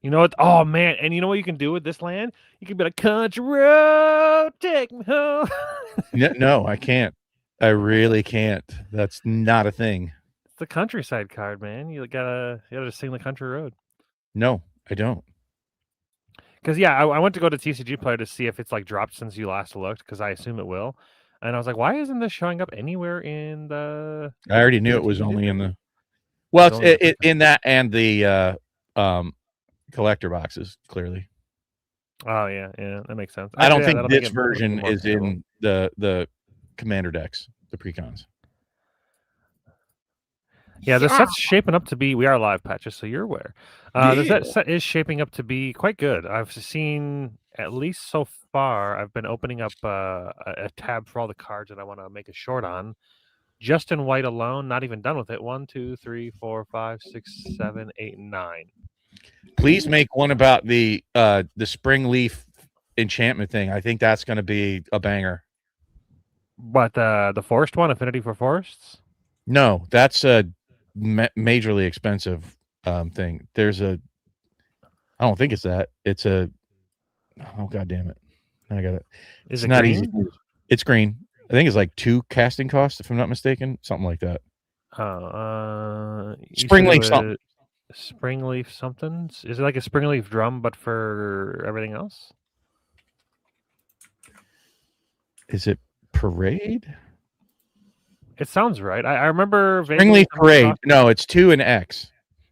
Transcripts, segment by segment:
You know what? Oh man! And you know what you can do with this land? You can be like, "Country road, take me home." No, I can't. I really can't. That's not a thing. It's the countryside card, man. You gotta sing the country road. No, I don't. Because yeah, I went to go to TCG Player to see if it's like dropped since you last looked, because I assume it will. And I was like, why isn't this showing up anywhere in I already knew the it was TCG only in Player? the. Well, It's only it's in that and the collector boxes. Clearly, Oh yeah, that makes sense. I don't Actually, yeah, think that'll make this it that'll make it version more is playable. in the commander decks, the precons. Yeah, the set's shaping up to be. We are live, patches, so you're aware. The set is shaping up to be quite good. I've seen, at least so far, I've been opening up a tab for all the cards that I want to make a short on. Just in white alone, not even done with it. 1, 2, 3, 4, 5, 6, 7, 8, 9. Please make one about the spring leaf enchantment thing. I think that's going to be a banger. But the forest one, Affinity for Forests? No, that's a majorly expensive thing. There's a. I don't think it's that. It's a. Oh god damn it! I got it. Is It's it not green? easy. It's green. I think it's like 2 casting costs, if I'm not mistaken, something like that. Springleaf something. Springleaf something? Is it like a Springleaf drum, but for everything else? Is it Parade? It sounds right. I remember Springleaf Parade. No, it's 2 and X.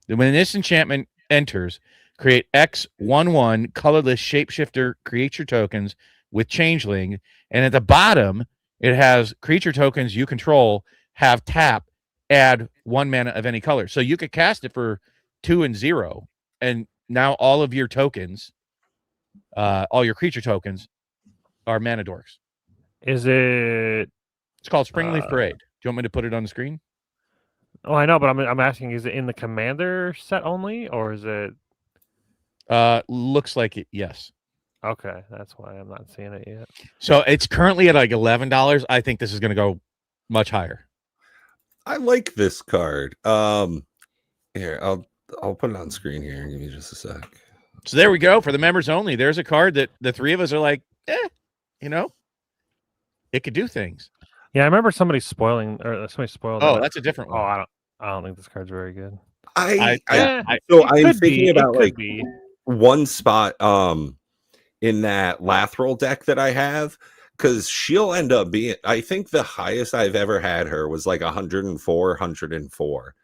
When this enchantment enters, create X 1/1 colorless shapeshifter creature tokens with changeling, and at the bottom it has creature tokens you control have tap, add 1 mana of any color. So you could cast it for 2 and 0, and now all of your tokens, all your creature tokens, are mana dorks. Is it? It's called Springleaf Parade. Do you want me to put it on the screen? Oh, I know, but I'm asking: is it in the Commander set only, or is it? Looks like it. Yes. Okay, that's why I'm not seeing it yet. So it's currently at like $11. I think this is going to go much higher. I like this card. Here, I'll put it on screen here. Give me just a sec. So there we go for the members only. There's a card that the three of us are like, you know, it could do things. Yeah, I remember somebody spoiled. Oh, that's a different one. Oh, I don't think this card's very good. I'm It thinking about like be. one spot in that Lathril deck that I have, because she'll end up being, I think the highest I've ever had her was like 104.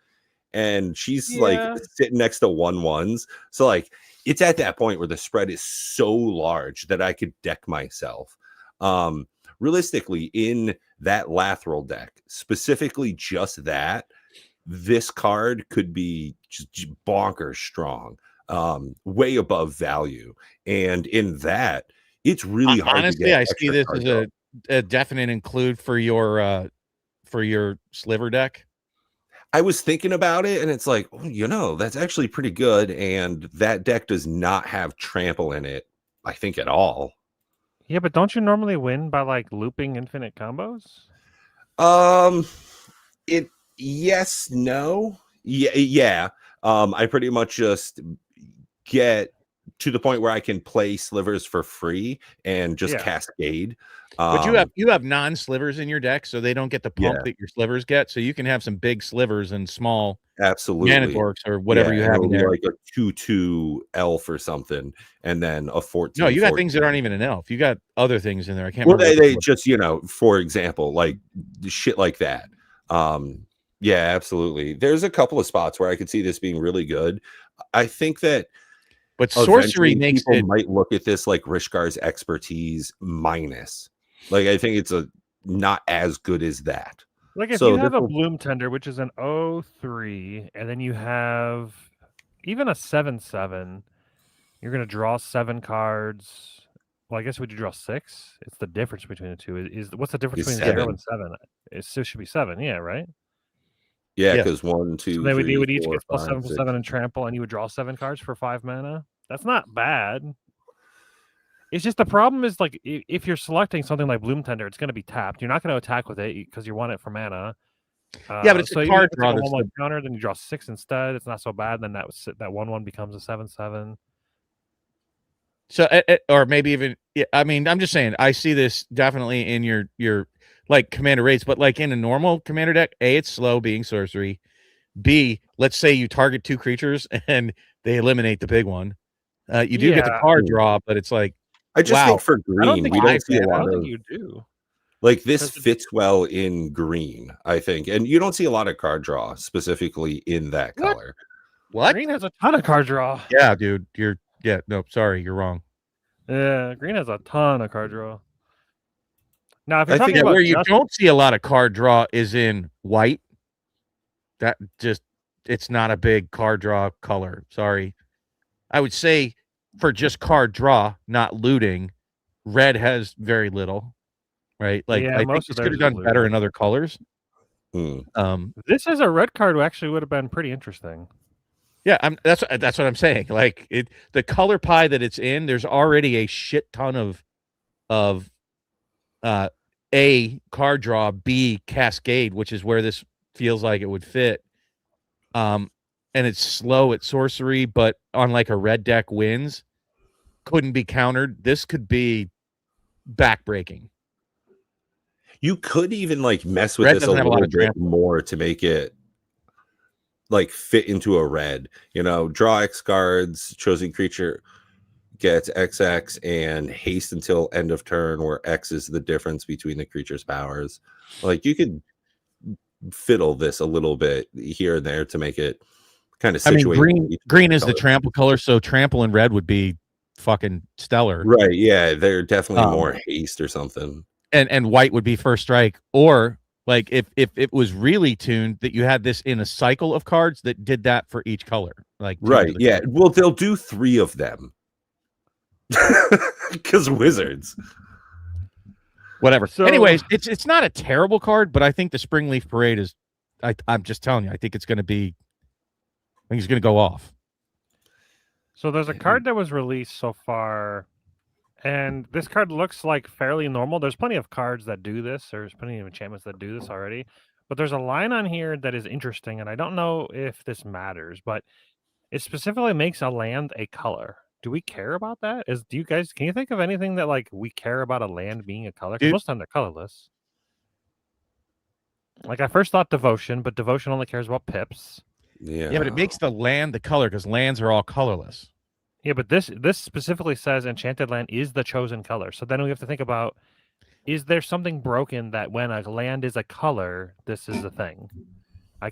And she's like sitting next to 1/1s. So like it's at that point where the spread is so large that I could deck myself. Realistically, in that Lathril deck, specifically just that, this card could be just bonkers strong, way above value. And in that, it's really hard. Honestly, I see this as a definite include for your sliver deck. I was thinking about it, and it's like, oh, that's actually pretty good. And that deck does not have trample in it, I think, at all. Yeah, but don't you normally win by like looping infinite combos? Yes, no. Yeah. I pretty much just get to the point where I can play slivers for free and just cascade. But you have non-slivers in your deck, so they don't get the pump that your slivers get. So you can have some big slivers and small mana dorks or whatever you have in there. Like a 2/2 elf or something, and then a 14. No, you got things that aren't even an elf. You got other things in there. I can't remember. They just, for example, like shit like that. Yeah, absolutely. There's a couple of spots where I could see this being really good. I think that, but sorcery makes people might look at this like Rishkar's expertise minus. Like I think it's not as good as that. Like if you have a Bloom Tender, which is an 0/3, and then you have even a 7/7, you're going to draw 7 cards. Well, I guess would you draw 6? It's the difference between the two. What's the difference between 0 and 7? It still should be 7, yeah, right? Yeah, because 1, 2, so they would, 3, you would each 4, get plus 5, 7/7 and trample, and you would draw 7 cards for 5 mana. That's not bad. It's just the problem is like if you're selecting something like Bloom Tender, it's going to be tapped. You're not going to attack with it because you want it for mana. Yeah, but it's a card draw. One counter, then you draw 6 instead. It's not so bad. Then that 1/1 becomes a 7/7. So, or maybe even, yeah, I mean, I'm just saying, I see this definitely in your like commander rates, but like in a normal commander deck, A, it's slow being sorcery. B, let's say you target 2 creatures and they eliminate the big one. You do get the Yeah. card draw, but it's like, I just wow, think for I don't green, think we you- don't see a I lot don't of think you do. like this Because fits well in green, I think. And you don't see a lot of card draw specifically in that What? color. what? green has a ton of card draw. Yeah, dude, no, sorry, you're wrong. Yeah, green has a ton of card draw. Now, if you're I talking think about Where you just don't see a lot of card draw is in white. That just, it's not a big card draw color. Sorry. I would say for just card draw, not looting, red has very little, right? Like Yeah, I think most of this could have theirs is done better looting. in other colors. Hmm. this is a red card, actually would have been pretty interesting. Yeah, that's what I'm saying. Like the color pie that it's in, there's already a shit ton of A, card draw, B, cascade, which is where this feels like it would fit. And it's slow at sorcery, but on like a red deck wins, couldn't be countered. This could be backbreaking. You could even like mess with Red this a doesn't have a lot little of bit trample. more to make it like fit into a red. You know, draw X cards, chosen creature gets XX and haste until end of turn, where X is the difference between the creature's powers. Like you could fiddle this a little bit here and there to make it kind of I mean, situate. green is the color. trample color, so trample and red would be fucking stellar. Right, yeah, they're definitely Um, more haste or something. And white would be first strike, or like if it was really tuned that you had this in a cycle of cards that did that for each color, like tuned to Right, the yeah. color. Well, they'll do 3 of them because wizards. Whatever. So- Anyways, it's not a terrible card, but I think the Springleaf Parade is. I'm just telling you, I think it's going to be. I think it's going to go off. So there's a card that was released so far, and this card looks like fairly normal. There's plenty of cards that do this. There's plenty of enchantments that do this already. But there's a line on here that is interesting, and I don't know if this matters, but it specifically makes a land a color. Do we care about that? Can you think of anything that like we care about a land being a color? Because Dude. most of the time they're colorless. Like I first thought devotion, but devotion only cares about pips. Yeah. Yeah, but it makes the land the color because lands are all colorless. Yeah, but this specifically says enchanted land is the chosen color. So then we have to think about, is there something broken that when a land is a color, this is a thing? I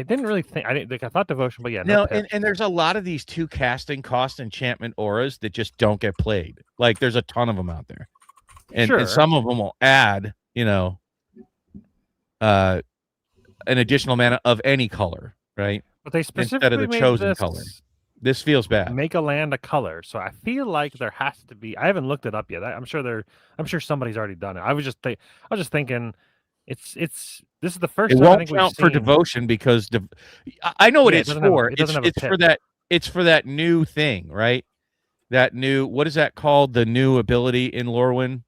didn't really think. I thought devotion, but yeah, no. No, and there's a lot of these 2 casting cost enchantment auras that just don't get played. Like there's a ton of them out there, and Sure. some of them will add, an additional mana of any color, right? But they instead of specifically the made chosen this color. This feels bad. make a land a color. So I feel like there has to be. I haven't looked it up yet. I'm sure somebody's already done it. I was just thinking, this is the first It time I won't think we've count for seen- devotion because I know what Yeah, it it's doesn't have a- for. it doesn't have a It's for pip. that. It's for that new thing, right? That new, what is that called? The new ability in Lorwyn.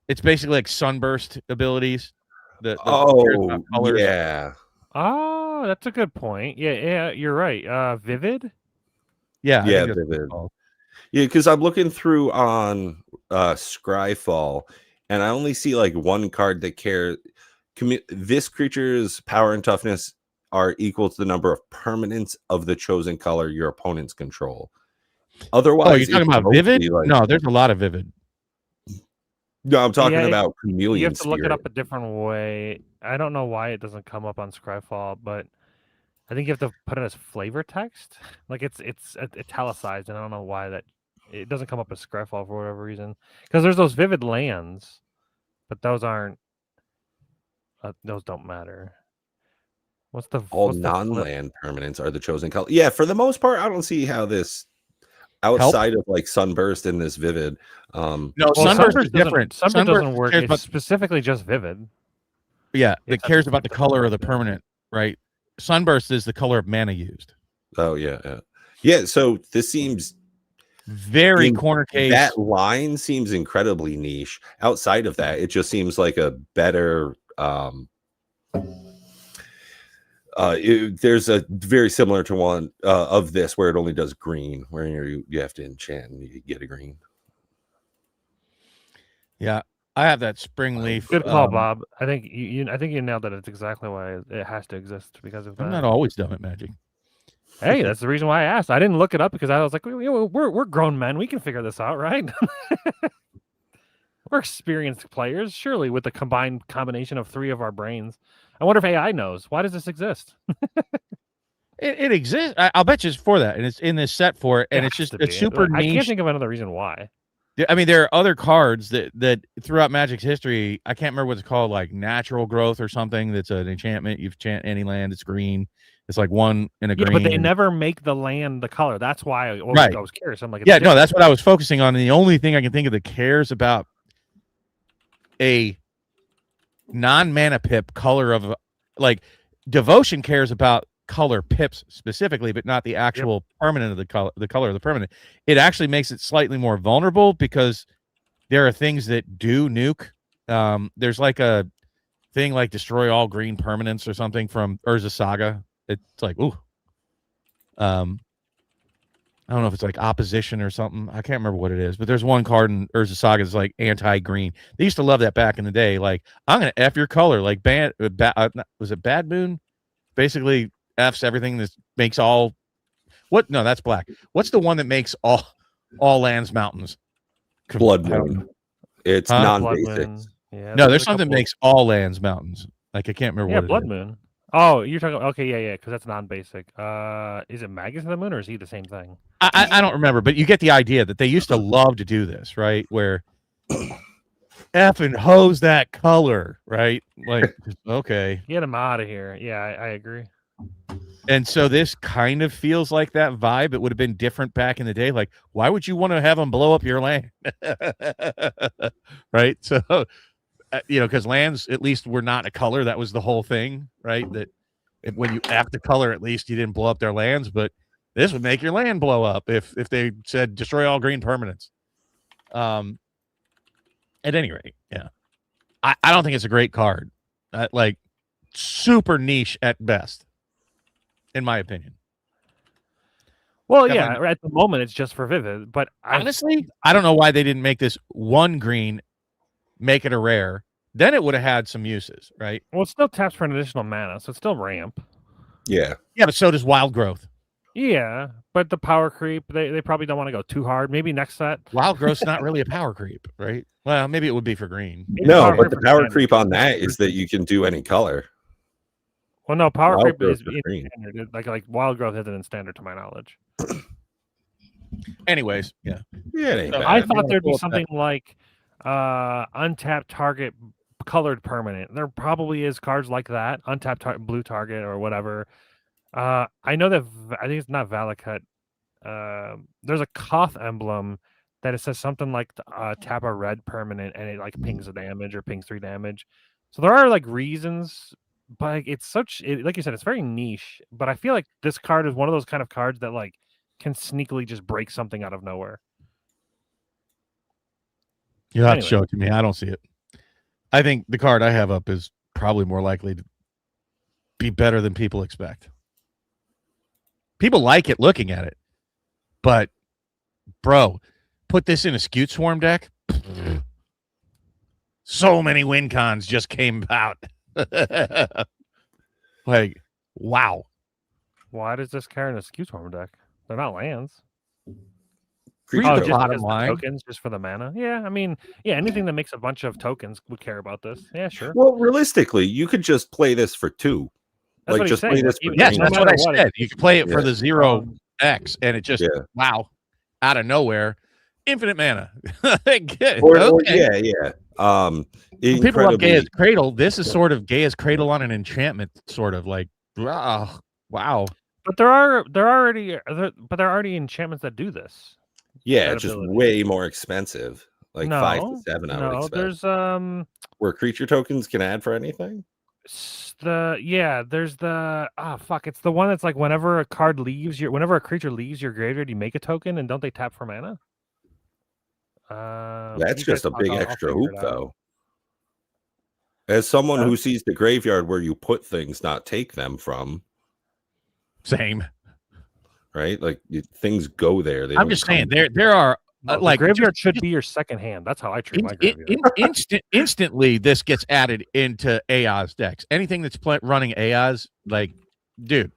It's basically like sunburst abilities. The Oh, colors. yeah. Oh, that's a good point. Yeah, you're right. Vivid. Yeah, I Yeah, think that's what it's Vivid. called. Yeah, because I'm looking through on Scryfall, and I only see like one card that cares. This creature's power and toughness are equal to the number of permanents of the chosen color your opponents control. Otherwise, Oh, you're talking it's about mostly Vivid? like- No, there's a lot of Vivid. No, I'm talking Yeah, about You Chameleon have to look it Spirit. up a different way. I don't know why it doesn't come up on Scryfall, but I think you have to put it as flavor text. Like it's italicized, and I don't know why that it doesn't come up as Scryfall for whatever reason. Because there's those vivid lands, but those aren't. Those don't matter. What's the All what's the flip? non-land permanents are the chosen color. Yeah, for the most part, I don't see how this outside of like Sunburst and this Vivid. No, Well, Sunburst is different. Sunburst doesn't work. cares It's about- specifically just vivid. yeah, it It's cares about the color of the permanent, right? Sunburst is the color of mana used. Oh yeah. So this seems Very In corner case. that line seems incredibly niche. Outside of that, it just seems like a better There's a very similar to one of this where it only does green, where you have to enchant and you get a green. Yeah, I have that spring leaf. Good call, Bob. I think you nailed it. It's exactly why it has to exist because of that. I'm not always dumb at Magic. Hey, that's the reason why I asked. I didn't look it up because I was like, we're grown men. We can figure this out, right? We're experienced players, surely, with the combination of 3 of our brains. I wonder if AI knows. Why does this exist? It exists. I'll bet you it's for that, and it's in this set for it, and it's just it's super niche. I can't think of another reason why. I mean, there are other cards that throughout Magic's history, I can't remember what it's called, like Natural Growth or something. That's an enchantment. You enchant any land, it's green. It's like 1 in a green. But they never make the land the color. That's why I was curious. I'm like, yeah, no, that's what I was focusing on. And the only thing I can think of that cares about a non-mana pip color of, like, Devotion cares about color pips specifically, but not the actual permanent of the color of the permanent. It actually makes it slightly more vulnerable because there are things that do nuke. There's like a thing like destroy all green permanents or something from Urza Saga. It's like, ooh. I don't know if it's like opposition or something. I can't remember what it is, but there's one card in Urza Saga that's like anti-green. They used to love that back in the day. Like, I'm gonna F your color. Like was it Bad Moon? Basically F's everything that makes all what? No, that's black. What's the one that makes all lands mountains? Blood Moon. It's non-basic. Yeah, no, there's something that makes all lands mountains. Like, I can't remember what Blood it is. Moon. Oh, you're talking. Okay, yeah, because that's non-basic. Is it Magus of the Moon or is he the same thing? I don't remember, but you get the idea that they used to love to do this, right? Where F and hose that color, right? Like, okay, Get him out of here. Yeah, I agree. And so this kind of feels like that vibe. It would have been different back in the day. Like, why would you want to have them blow up your land? Right? So, because lands at least were not a color. That was the whole thing, right? That when you F the color, at least you didn't blow up their lands. But this would make your land blow up if they said destroy all green permanents. At any rate, yeah. I don't think it's a great card. Like, super niche at best, in my opinion. Well, definitely. Yeah, at the moment it's just for Vivid, but honestly, I don't know why they didn't make this 1 green, make it a rare. Then it would have had some uses, right? Well, it still taps for an additional mana, so it's still ramp. Yeah. Yeah, but so does Wild Growth. Yeah, but the power creep, they probably don't want to go too hard. Maybe next set. Wild Growth's not really a power creep, right? Well, maybe it would be for green. No, but the power creep on that is that you can do any color. Well, no, power creep is in standard. Like Wild Growth isn't in standard to my knowledge. Anyways, yeah. So I thought there'd be something like untapped target colored permanent. There probably is cards like that, untapped blue target or whatever. I know that I think it's not Valakut. There's a Koth emblem that it says something like tap a red permanent and it like pings a damage or pings 3 damage. So there are like reasons, but it's like you said, it's very niche. But I feel like this card is one of those kind of cards that like can sneakily just break something out of nowhere. You have to show it to me. I don't see it. I think the card I have up is probably more likely to be better than people expect. People like it looking at it, but bro, put this in a Scute Swarm deck. So many win cons just came out. Like, wow. Why does this carry in a Scute Swarm deck? They're not lands. Just bottom line. Tokens just for the mana. Yeah, I mean, anything that makes a bunch of tokens would care about this. Yeah, sure. Well, realistically, you could just play this for 2. That's like, just play this for yes, that's what I said. You can play it for the 0x, and it just wow, out of nowhere, infinite mana. Yeah. People love Gaia's Cradle. This is sort of Gaia's Cradle on an enchantment, sort of like wow. But there are already enchantments that do this. Yeah, it's just way more expensive. Like 5 to 7, I would expect. There's where creature tokens can add for anything. It's the it's the one that's like whenever a creature leaves your graveyard, you make a token, and don't they tap for mana? That's just a big extra hoop, though. As someone who sees the graveyard where you put things, not take them from, Same. right? Like things go there. They I'm don't just come saying there are No, like the graveyard just- should be your second hand. That's how I treat my graveyard. instantly this gets added into Ayaz decks. Anything that's running Ayaz, like, dude,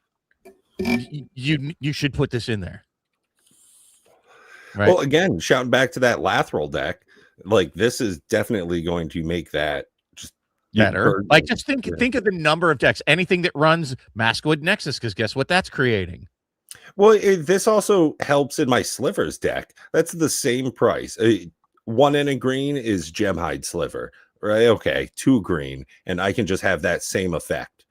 you should put this in there. Right. Well, again, shouting back to that Lathril deck, like this is definitely going to make that just Better. Like, just think Yeah. of the number of decks. Anything that runs Maskwood Nexus, because guess what that's creating? Well, this also helps in my Slivers deck. That's the same price. 1 and a green is Gemhide Sliver, right? Okay, 2 green, and I can just have that same effect.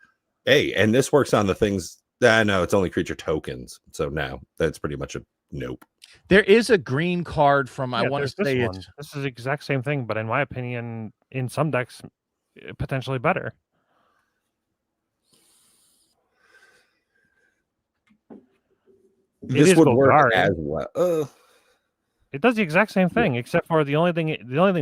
Hey, and this works on the things. No, it's only creature tokens. So now that's pretty much a nope. There is a green card from I Yeah, want to there's say this one. it's This is the exact same thing, but in my opinion, in some decks, potentially better. This is would work Golgari. as well. It does the exact same thing, except for the only thing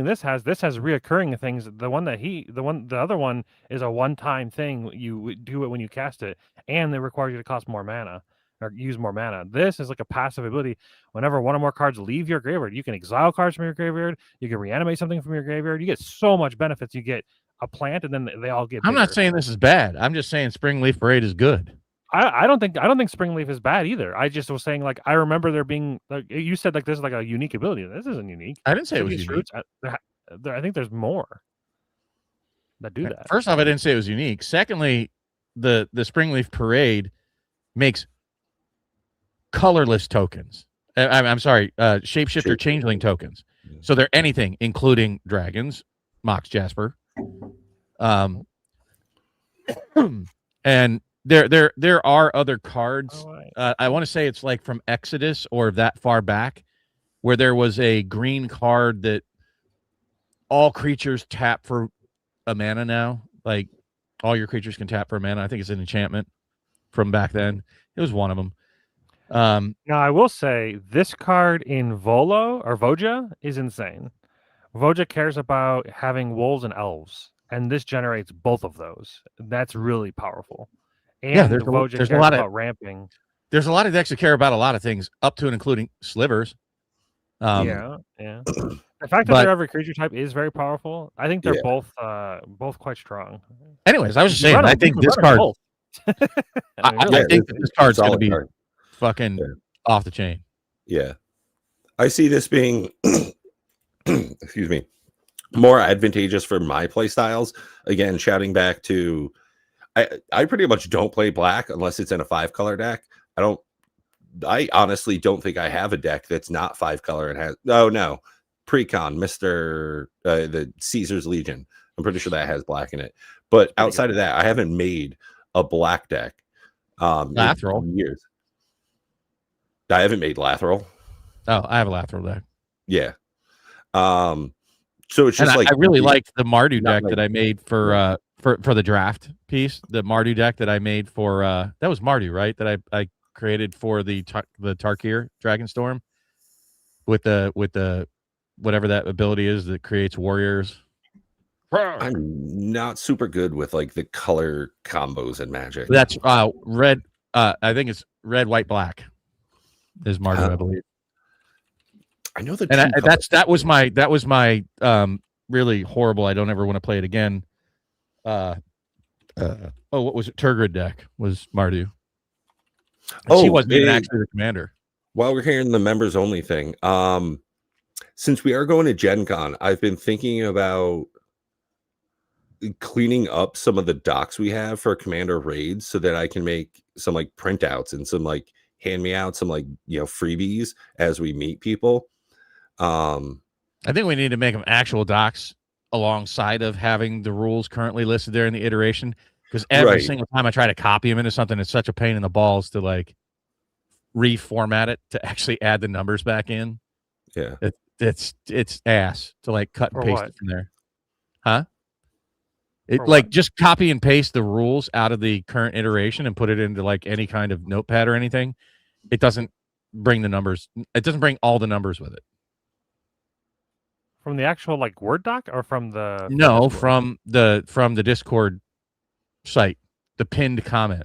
this has reoccurring things. The other one is a one-time thing. You do it when you cast it, and they require you to cost more mana or use more mana. This is like a passive ability. Whenever one or more cards leave your graveyard, you can exile cards from your graveyard. You can reanimate something from your graveyard. You get so much benefits. You get a plant, and then they all get. I'm not bigger. saying this is bad. I'm just saying Springleaf Parade is good. I don't think Springleaf is bad either. I just was saying, like, I remember there being, like you said, like this is like a unique ability. This isn't unique. I didn't say it was Previous unique. Roots, I think there's more that do that. First off, I didn't say it was unique. Secondly, the Springleaf Parade makes colorless tokens. I'm sorry, shapeshifter changeling tokens. So they're anything, including dragons, Mox Jasper, and there are other cards. I want to say it's like from Exodus or that far back, where there was a green card that all creatures tap for a mana now. Like all your creatures can tap for a mana. I think it's an enchantment from back then. It was one of them. Now I will say this card in Volo or Voja is insane. Voja cares about having wolves and elves, and this generates both of those. That's really powerful. And Yeah, there's Voja a cares lot of about ramping. There's a lot of decks that care about a lot of things, up to and including slivers. Yeah. The fact that they're every creature type is very powerful. I think they're both quite strong. Anyways, I was just saying, I think this card. I think that this card's going to be fucking off the chain. Yeah, I see this being, excuse me, more advantageous for my play styles. Again, shouting back to, I pretty much don't play black unless it's in a 5-color deck. I honestly don't think I have a deck that's not 5-color and has no Precon, Mr. The Caesar's Legion. I'm pretty sure that has black in it. But outside of that, I haven't made a black deck Lathril in years. I haven't made Lathril. Oh, I have a Lathril deck. Yeah. So it's just and like I really liked the Mardu deck that I made for the draft piece. The Mardu deck that I made for that was Mardu, right? That I created for the Tarkir Dragonstorm with the whatever that ability is that creates warriors. I'm not super good with like the color combos in Magic. That's red. I think it's red, white, black. Is Mardu, I believe. I know that, and that was my really horrible. I don't ever want to play it again. What was it? Turgid deck was Mardu. And she wasn't even actually the commander. While we're hearing the members only thing, since we are going to Gen Con, I've been thinking about cleaning up some of the docs we have for commander raids so that I can make some like printouts and some like hand me out some like freebies as we meet people. I think we need to make them actual docs alongside of having the rules currently listed there in the iteration, because every single time I try to copy them into something, it's such a pain in the balls to like reformat it to actually add the numbers back in. Yeah, it's ass to like cut and paste it from there. Huh? What? Just copy and paste the rules out of the current iteration and put it into like any kind of notepad or anything. It doesn't bring the numbers. It doesn't bring all the numbers with it. From the actual like Word doc or from the No, Discord? from the Discord site, the pinned comment.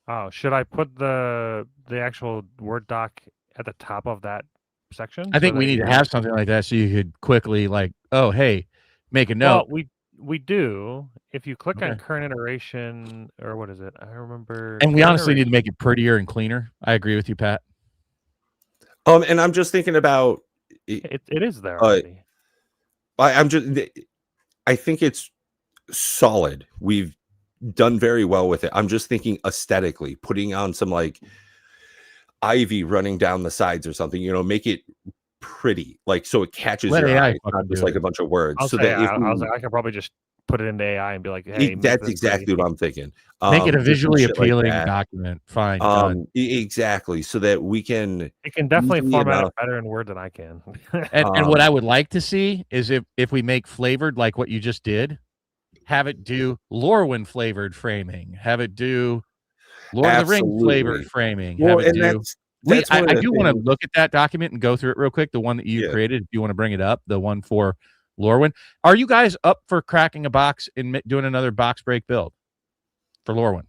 Oh, should I put the actual Word doc at the top of that section? I so think we that need to you- have something like that so you could quickly like, oh hey, make a Well, note. we do. If you click on Okay. current iteration, or what is it? I remember. And we current honestly need to iteration- make it prettier and cleaner. I agree with you, Pat. And I'm just thinking about. It is there already. I think it's solid. We've done very well with it. I'm just thinking aesthetically, putting on some like ivy running down the sides or something. Make it pretty, like so it catches Let your AI eye, not fucking just do like it. a bunch of words. I'll So say that if I was like, I could probably just put it into AI and be like, hey, make that's this exactly pretty. what I'm thinking. Make it a just some visually shit like appealing that. document. Fine, done. Exactly, so that we can It can definitely easily format enough- it better in Word than I can. And what I would like to see is if we make flavored like what you just did, have it do Lorwyn flavored framing, have it do Lord of the Rings Absolutely. flavored framing, Well, have it and do. that's one of I the do want to things- look at that document and go through it real quick. The one that you Yeah. created, if you want to bring it up, the one for Lorwyn. Are you guys up for cracking a box and doing another box break build for Lorwyn?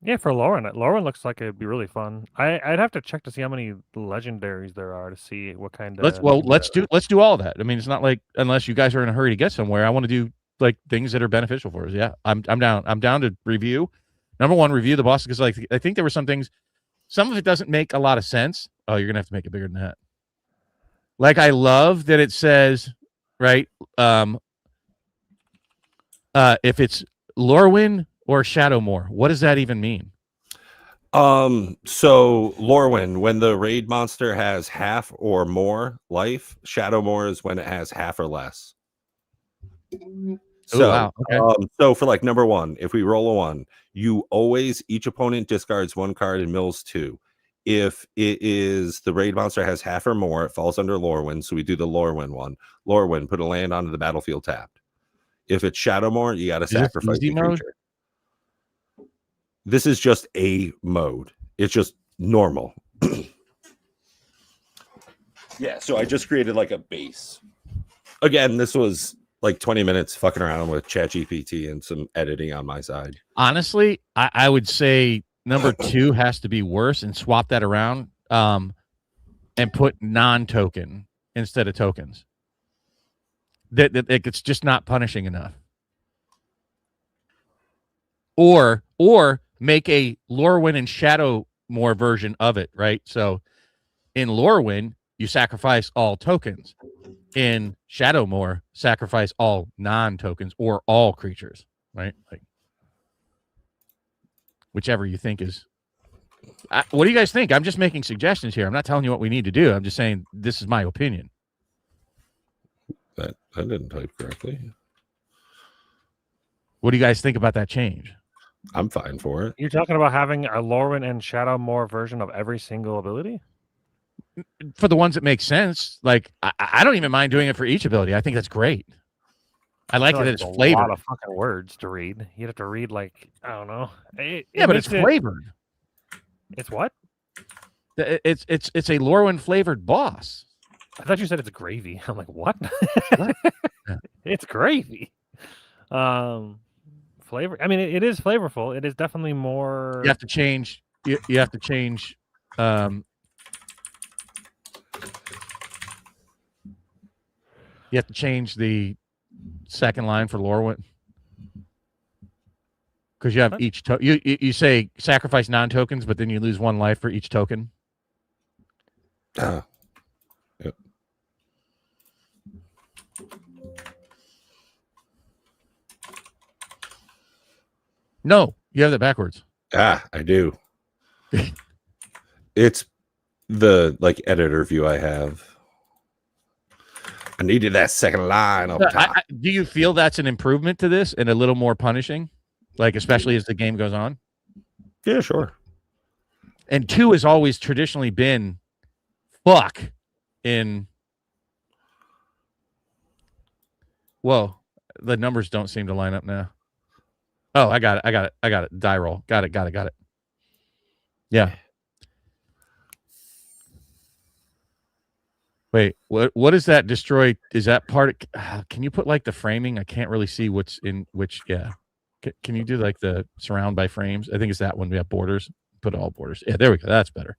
Yeah, for Lauren looks like it'd be really fun. I'd have to check to see how many legendaries there are to see what kind of. Let's do all of that. I mean, it's not like unless you guys are in a hurry to get somewhere. I want to do like things that are beneficial for us. Yeah, I'm down. I'm down to review. Number one, review the boss because like I think there were some things. Some of it doesn't make a lot of sense. Oh, you're gonna have to make it bigger than that. Like I love that it says, right? If it's Lorwyn or Shadowmoor, what does that even mean? So Lorwyn, when the raid monster has half or more life, Shadowmoor is when it has half or less. So, wow. Okay. So for like number one, if we roll a 1, each opponent discards 1 card and mills 2. If it is the raid monster has half or more, it falls under Lorwyn. So we do the Lorwyn one. Lorwyn, put a land onto the battlefield tapped. If it's Shadowmoor, you got to sacrifice the creature. This is just a mode. It's just normal. Yeah, so I just created like a base. Again, this was like 20 minutes fucking around with ChatGPT and some editing on my side. Honestly, I would say number 2 has to be worse and swap that around and put non-token instead of tokens. That it's just not punishing enough. Or make a Lorwyn and Shadowmoor version of it, right? So in Lorwyn, you sacrifice all tokens. In Shadowmoor, sacrifice all non-tokens or all creatures, right? Like whichever you think is. What do you guys think? I'm just making suggestions here. I'm not telling you what we need to do. I'm just saying this is my opinion. That I didn't type correctly. What do you guys think about that change? I'm fine for it. You're talking about having a Lorwyn and Shadowmoor version of every single ability? For the ones that make sense, like I don't even mind doing it for each ability. I think that's great. I like that it's flavored. A lot of fucking words to read. You'd have to read like I don't know. But it's flavored. It's what? It's a Lorwyn flavored boss. I thought you said it's gravy. I'm like, what? What? It's gravy. Flavor. I mean, it is flavorful. It is definitely more. You have to change. You have to change. You have to change the second line for Lorwyn because you have each you say sacrifice non-tokens, but then you lose 1 life for each token. Yep. No, you have that backwards. I do. It's the like editor view I have. I needed that second line up top. Do you feel that's an improvement to this and a little more punishing, like especially as the game goes on? Yeah, sure. And 2 has always traditionally been fuck in. Whoa, the numbers don't seem to line up now. Oh, I got it. Die roll. Got it. Yeah. Wait, what is that destroy? Is that part of, can you put like the framing? I can't really see what's in which. Yeah. Can you do like the surround by frames? I think it's that one. We have borders. Put all borders. Yeah, there we go. That's better.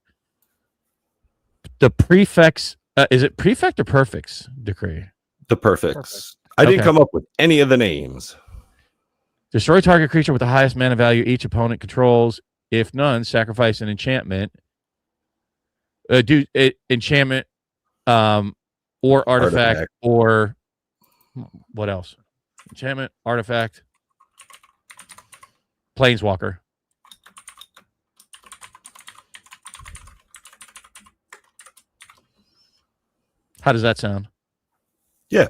The prefix, is it prefect or perfects decree? The perfects. I didn't come up with any of the names. Destroy target creature with the highest mana value each opponent controls. If none, sacrifice an enchantment. Do enchantment, or artifact, or what else? Enchantment, artifact, planeswalker. How does that sound? Yeah.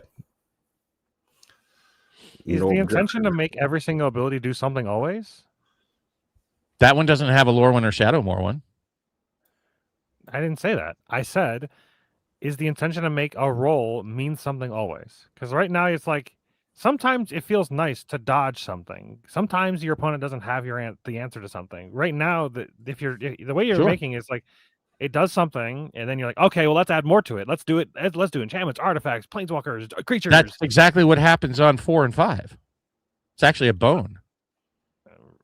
Is the intention to make every single ability do something always? That one doesn't have a Lorwyn or Shadowmoor one. I didn't say that. I said, is the intention to make a roll mean something always? Because right now it's like sometimes it feels nice to dodge something. Sometimes your opponent doesn't have the answer to something. Right now, the way you're making is like it does something, and then you're like, okay, well, let's add more to it. Let's do it. Let's do enchantments, artifacts, planeswalkers, creatures. That's exactly what happens on 4 and 5. It's actually a bone.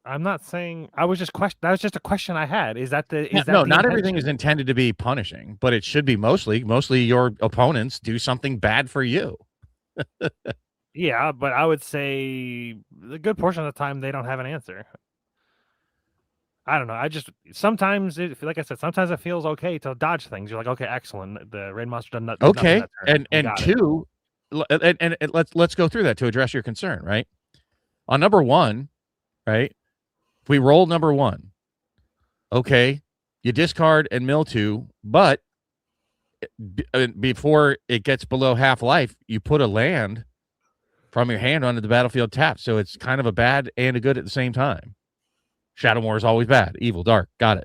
I'm not saying. I was just that was just a question I had. Is that the? No, not everything is intended to be punishing, but it should be mostly your opponents do something bad for you. Yeah, but I would say a good portion of the time they don't have an answer. I don't know. I just sometimes, like I said, sometimes it feels okay to dodge things. You're like, okay, excellent. The raid monster done nothing. Okay, and two, and let's go through that to address your concern. Right on number 1, right. If we roll number 1, okay, you discard and mill 2, but before it gets below half life, you put a land from your hand onto the battlefield tapped. So it's kind of a bad and a good at the same time. Shadowmoor is always bad, evil, dark. Got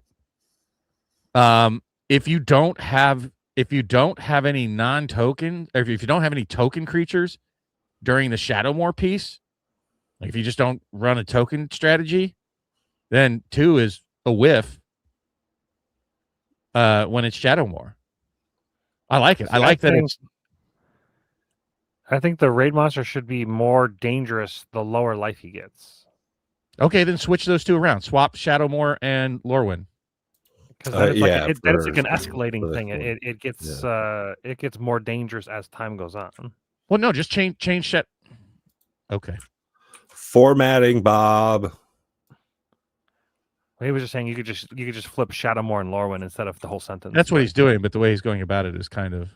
it. If you don't have any non-token, or if you don't have any token creatures during the Shadowmoor piece, like if you just don't run a token strategy, then 2 is a whiff when it's Shadowmoor. I like it. I like that. I think the raid monster should be more dangerous the lower life he gets. Okay, then switch those 2 around. Swap Shadowmoor and Lorwyn. Because it's like an escalating thing. It gets more dangerous as time goes on. Well, no, just change that. Okay. Formatting, Bob. He was just saying you could just flip Shadowmoor and Lorwyn instead of the whole sentence. That's what he's doing, but the way he's going about it is kind of.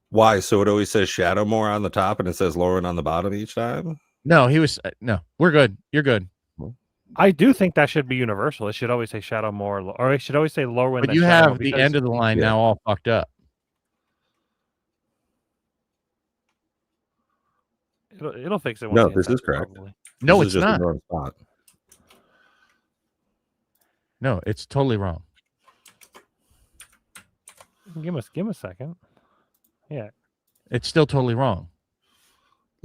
Why? So it always says Shadowmoor on the top and it says Lorwyn on the bottom each time? No, no, we're good. You're good. I do think that should be universal. It should always say Shadowmoor, or it should always say Lorwyn. But you have the end of the line now all fucked up. It'll fix it. No, this is correct. Probably. No, it's not. No, it's totally wrong. Give him a second. Yeah. It's still totally wrong.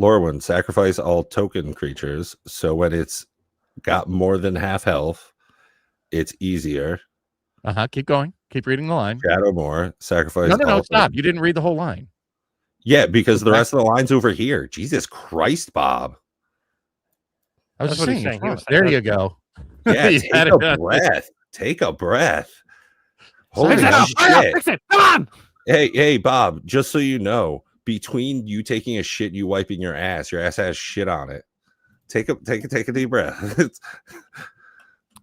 Lorwyn, sacrifice all token creatures. So when it's got more than half health, it's easier. Keep going. Keep reading the line. Shadowmoor, sacrifice. No, stop. You didn't read the whole line. Yeah, because the rest of the line's over here. Jesus Christ, Bob. I was just saying. There you go. Yeah, take a breath. Take a breath. Holy shit. Fix it. Come on. Hey, Bob, just so you know, between you taking a shit and you wiping your ass has shit on it. Take a deep breath.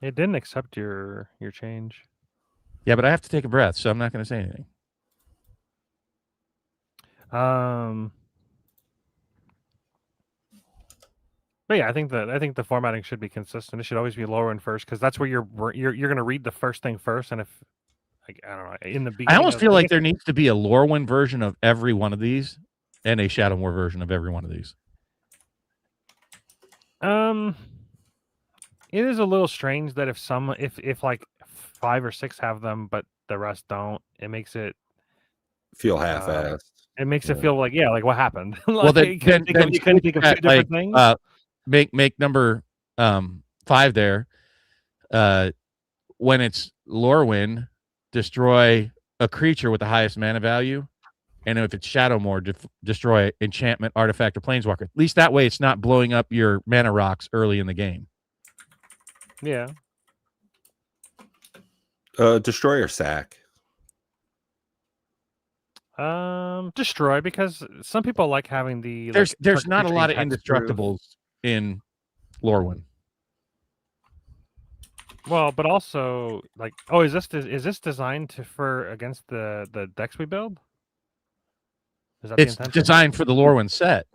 It didn't accept your change. Yeah, but I have to take a breath, so I'm not going to say anything. But yeah, I think the formatting should be consistent. It should always be Lorwyn first because that's where you're going to read the first thing first, and if I don't know in the beginning, I almost feel like there needs to be a Lorwyn version of every one of these and a Shadowmoor version of every one of these. It is a little strange that if like 5 or 6 have them, but the rest don't, it makes it feel half-assed. It makes it feel like what happened? Well, then you can think of 2 different things. Make number 5 there. When it's Lorwyn, destroy a creature with the highest mana value and if it's Shadowmoor, destroy enchantment, artifact, or planeswalker. At least that way, it's not blowing up your mana rocks early in the game. Yeah. Destroy or sack. Destroy, because some people like having the There's not a lot of hexproof. indestructibles in Lorwyn. Well, but also like, oh, is this designed for against the decks we build? Is that It's the intention? designed for the Lorwyn set.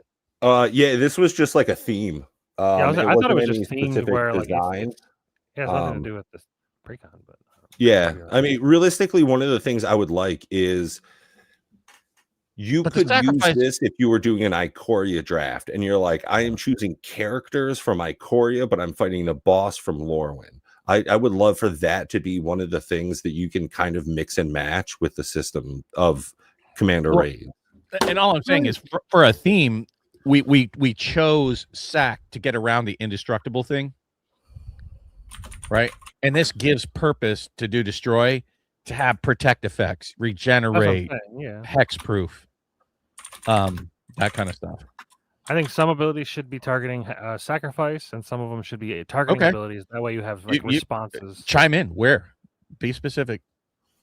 Yeah, this was just like a theme. I thought it was wasn't just any themed specific where like design. it has nothing to do with this Precon, but Yeah, maybe I mean, realistically, one of the things I would like is you But the could use sacrifice- this if you were doing an Ikoria draft, and you're like, I am choosing characters from Ikoria, but I'm fighting the boss from Lorwyn. I would love for that to be one of the things that you can kind of mix and match with the system of Commander Well, Raid. And all I'm saying is, for a theme, we chose sack to get around the indestructible thing, right? And this gives purpose to do destroy, to have protect effects, that's what I'm regenerate, saying, yeah. hexproof, that kind of stuff. I think some abilities should be targeting sacrifice, and some of them should be targeting Okay. abilities. That way, you have like You- responses. Chime in. Where? Be specific.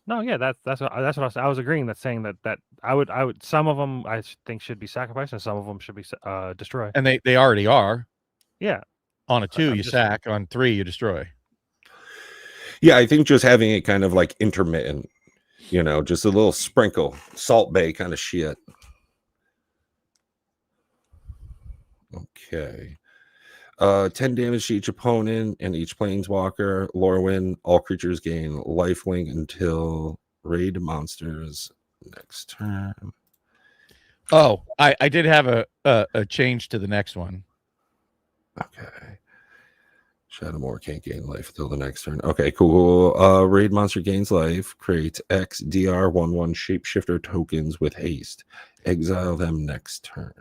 No, yeah, that's what I was agreeing. That saying that I would some of them I think should be sacrificed, and some of them should be destroy. And they already are. Yeah, On a 2, I'm you just- sack. On 3, you destroy. Yeah, I think just having it kind of like intermittent, just a little sprinkle, Salt Bay kind of shit. Okay. 10 damage to each opponent and each planeswalker. Lorwyn, all creatures gain lifelink until raid monsters next turn. Oh, I did have a change to the next one. Okay. Shadowmoor can't gain life until the next turn. Okay, cool. Raid monster gains life. Create X DR11 shapeshifter tokens with haste. Exile them next turn.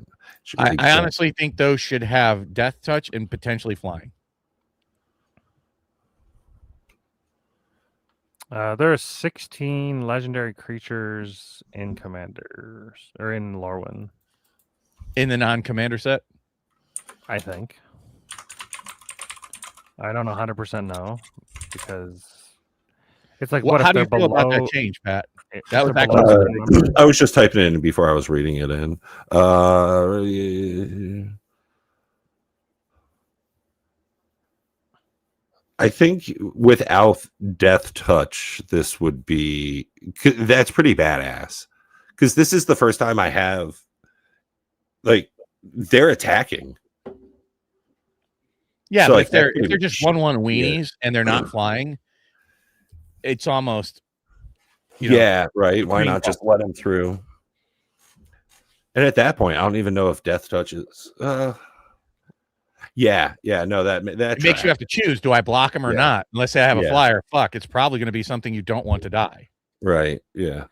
Should be I exiled. honestly think those should have death touch and potentially flying. there are 16 legendary creatures in Commanders or in Lorwyn, In the non-commander set? I think. I don't 100% know because it's like Well, what how if do they're you feel below? about that change, Pat? if That was they're actually below a pretty certain number. I was just typing it in before I was reading it in. I think without death touch, this would be that's pretty badass. Because this is the first time I have like they're attacking. Yeah, So, but like, if they're that's pretty just much- 1/1 weenies and they're not flying, it's almost Yeah, right. Why green not just let them through? And at that point, I don't even know if death touches. Yeah, no, that It makes tracks. you have to choose: do I block them or Yeah. not? Unless I have a Yeah. flyer, fuck, it's probably going to be something you don't want to die. Right. Yeah.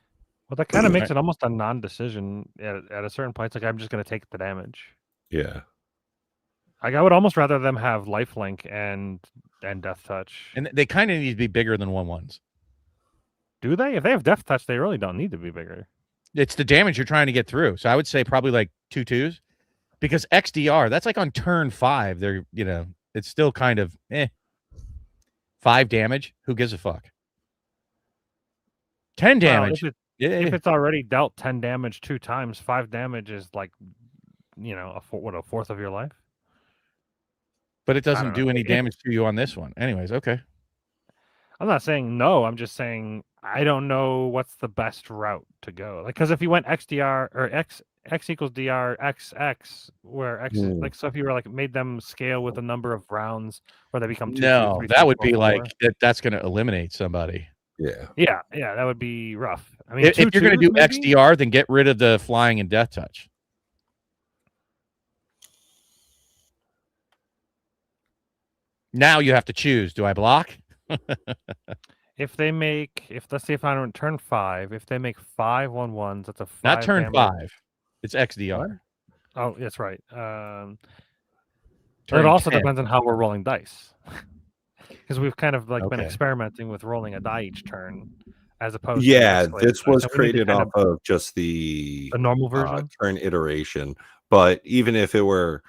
Well, that kind of makes Right. it almost a non-decision at a certain point. It's like I'm just going to take the damage. Yeah. Like I would almost rather them have lifelink and death touch. And they kind of need to be bigger than 1/1s. Do they? If they have death touch, they really don't need to be bigger. It's the damage you're trying to get through. So I would say probably like 2/2s, because XDR, that's like on turn 5. They're it's still kind of 5 damage. Who gives a fuck? 10 Well, damage. if Yeah. it's already dealt 10 damage 2 times, 5 damage is like a fourth of your life. But it doesn't don't do know. any damage to you on this one. Anyways, okay. I'm not saying no. I'm just saying I don't know what's the best route to go. Like, because if you went XDR or X equals DR XX, where X is Hmm. like, so if you were like made them scale with a number of rounds where they become 2, No, 3, that 4, would 4, be 4. like that's going to eliminate somebody. Yeah. Yeah, that would be rough. I mean, If you're going to 2/2s do maybe? XDR, then get rid of the flying and death touch. Now you have to choose. Do I block? If let's say if on turn 5, if they make 5 1/1s, that's a 5 Not turn damage. 5. It's XDR. Oh, that's right. But Turn it also 10. depends on how we're rolling dice, because we've kind of like been Okay. experimenting with rolling a die each turn, as opposed Yeah, to the escalated this dice. was And we need to created kind off of just the normal version. current iteration. But even if it were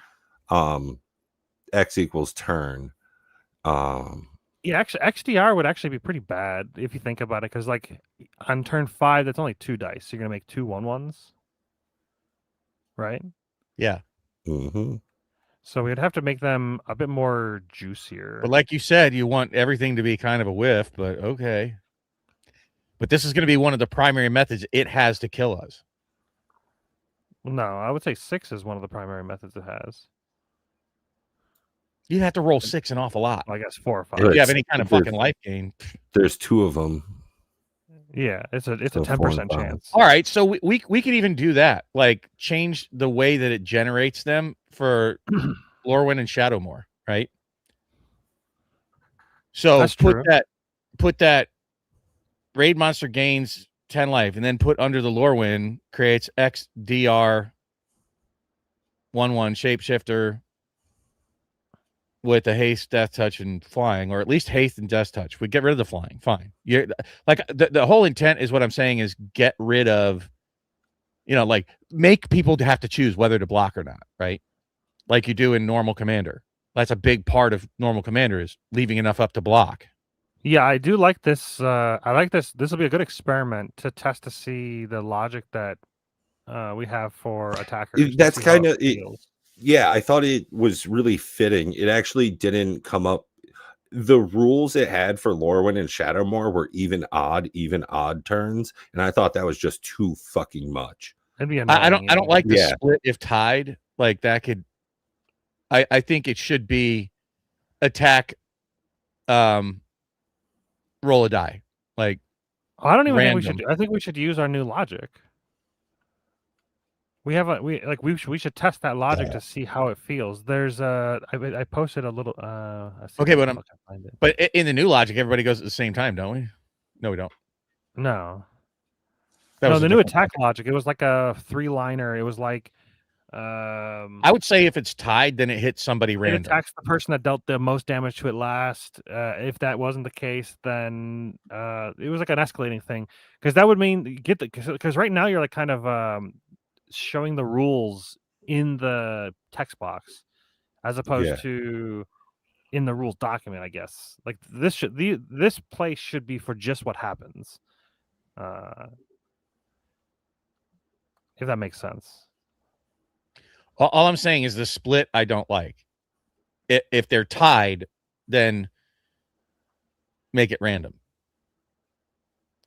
X equals turn, Yeah, actually, XDR would actually be pretty bad if you think about it, because like on turn 5, that's only 2 dice. So you're gonna make 2 1/1s, right? Yeah. mhm. So we'd have to make them a bit more juicier. But like you said, you want everything to be kind of a whiff, but okay. But this is going to be one of the primary methods it has to kill us. No, I would say 6 is one of the primary methods it has. You have to roll 6 an awful lot. Well, I guess 4 or 5. If you have any kind of fucking life gain. There's 2 of them. Yeah, it's a So 4 and 10% 5. chance. All right, so we could even do that. Like change the way that it generates them for Lorwyn and Shadowmoor, right? So That's true. put that raid monster gains 10 life, and then put under the Lorwyn creates XDR 1/1 shapeshifter with a haste, death touch, and flying, or at least haste and death touch. We get rid of the flying, fine. You're like the whole intent is what I'm saying is get rid of, like make people have to choose whether to block or not, right? Like you do in normal commander. That's a big part of normal commander is leaving enough up to block. Yeah, I do like this. I like this. This will be a good experiment to test to see the logic that we have for attackers. That's to see how kind of it feels. yeah, I thought it was really fitting. It actually didn't come up. The rules it had for Lorwyn and Shadowmoor were even odd turns, and I thought that was just too fucking much. It'd be annoying, I don't like the Yeah. split if tied. Like that could I think it should be attack roll a die. Like I don't even think we random. should. I think we should use our new logic. We have we should test that logic to see how it feels. There's I posted a little Okay, but I'll find it. But in the new logic, everybody goes at the same time, don't we? No, we don't. No. That No, was a the new different attack logic. It was like a 3-liner. It was like I would say if it's tied, then it hits somebody it random. attacks the person that dealt the most damage to it last. If that wasn't the case, then it was like an escalating thing, because that would mean because right now you're like kind of showing the rules in the text box as opposed to in the rules document, I guess. Like this place should be for just what happens. If that makes sense. All I'm saying is the split I don't like. If they're tied, then make it random.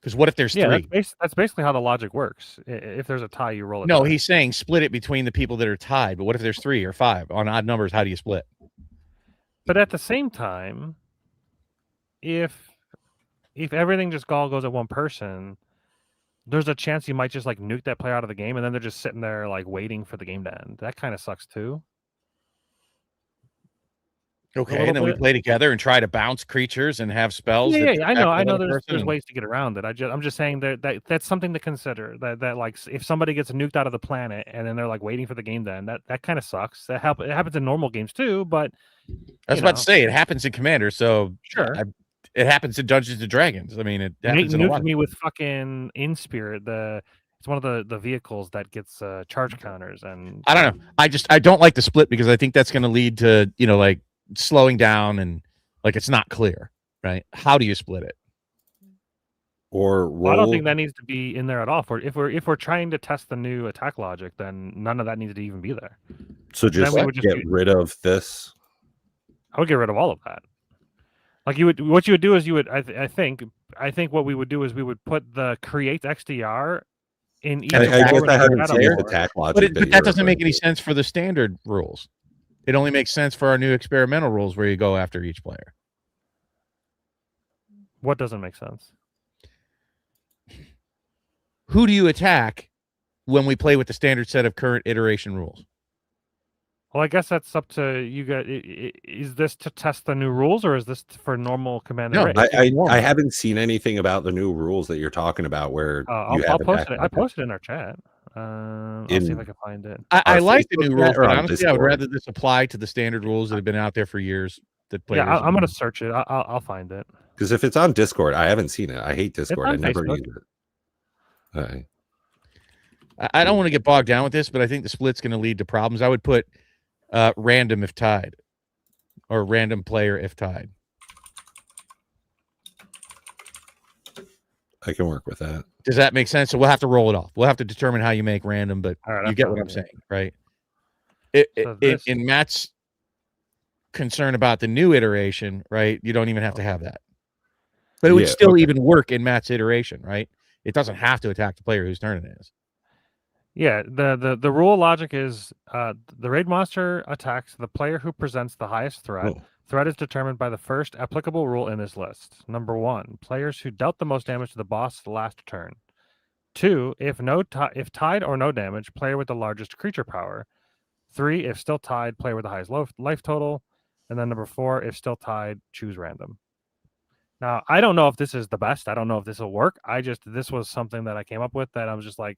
Because what if there's 3? That's basically how the logic works. If there's a tie, you roll it. No, he's saying split it between the people that are tied. But what if there's 3 or 5 on odd numbers? How do you split? But at the same time, if everything just all goes at one person, there's a chance you might just like nuke that player out of the game, and then they're just sitting there like waiting for the game to end. That kind of sucks too. Okay, and then we play together and try to bounce creatures and have spells. Yeah, I know. There's ways to get around it. I'm just saying that's something to consider. That like if somebody gets nuked out of the planet and then they're like waiting for the game to end, that kind of sucks. It happens in normal games too, but I was about to say it happens in Commander, so sure. It happens in Dungeons and Dragons. I mean, it happens in a lot. Me with fucking Inspirit. It's one of the vehicles that gets charge counters, and I don't know. I don't like the split because I think that's going to lead to like slowing down and like it's not clear, right? How do you split it? Or roll... I don't think that needs to be in there at all. If we're trying to test the new attack logic, then none of that needs to even be there. So just get rid of this. I would get rid of all of that. Like what you would do is I think what we would do is we would put the create XDR in each. I guess I haven't seen the attack logic, but that doesn't make any sense for the standard rules. It only makes sense for our new experimental rules where you go after each player. What doesn't make sense? Who do you attack when we play with the standard set of current iteration rules? Well, I guess that's up to you guys. Is this to test the new rules, or is this for normal Commander? No, I haven't seen anything about the new rules that you're talking about. Where I'll post it. I posted in our chat. I'll see if I can find it. I like the new rules, but honestly, I would rather this apply to the standard rules that have been out there for years. That players. I'm gonna search it. I'll find it. Because if it's on Discord, I haven't seen it. I hate Discord. I on never Facebook. use it. All right. I don't want to get bogged down with this, but I think the split's going to lead to problems. I would put random if tied, or random player if tied. I can work with that. Does that make sense? So we'll have to roll it off. We'll have to determine how you make random, but All right, you I'm get what fine I'm with it. saying, right? So this- In Matt's concern about the new iteration, right? You don't even have to have that. But it would Yeah, still okay. even work in Matt's iteration, right? It doesn't have to attack the player whose turn it is. Yeah, the rule logic is the raid monster attacks the player who presents the highest threat. Oh. Threat is determined by the first applicable rule in this list. Number 1, players who dealt the most damage to the boss last turn. 2, if tied or no damage, player with the largest creature power. 3, if still tied, player with the highest life total. And then number 4, if still tied, choose random. Now, I don't know if this is the best. I don't know if this will work. This was something that I came up with that I was just like,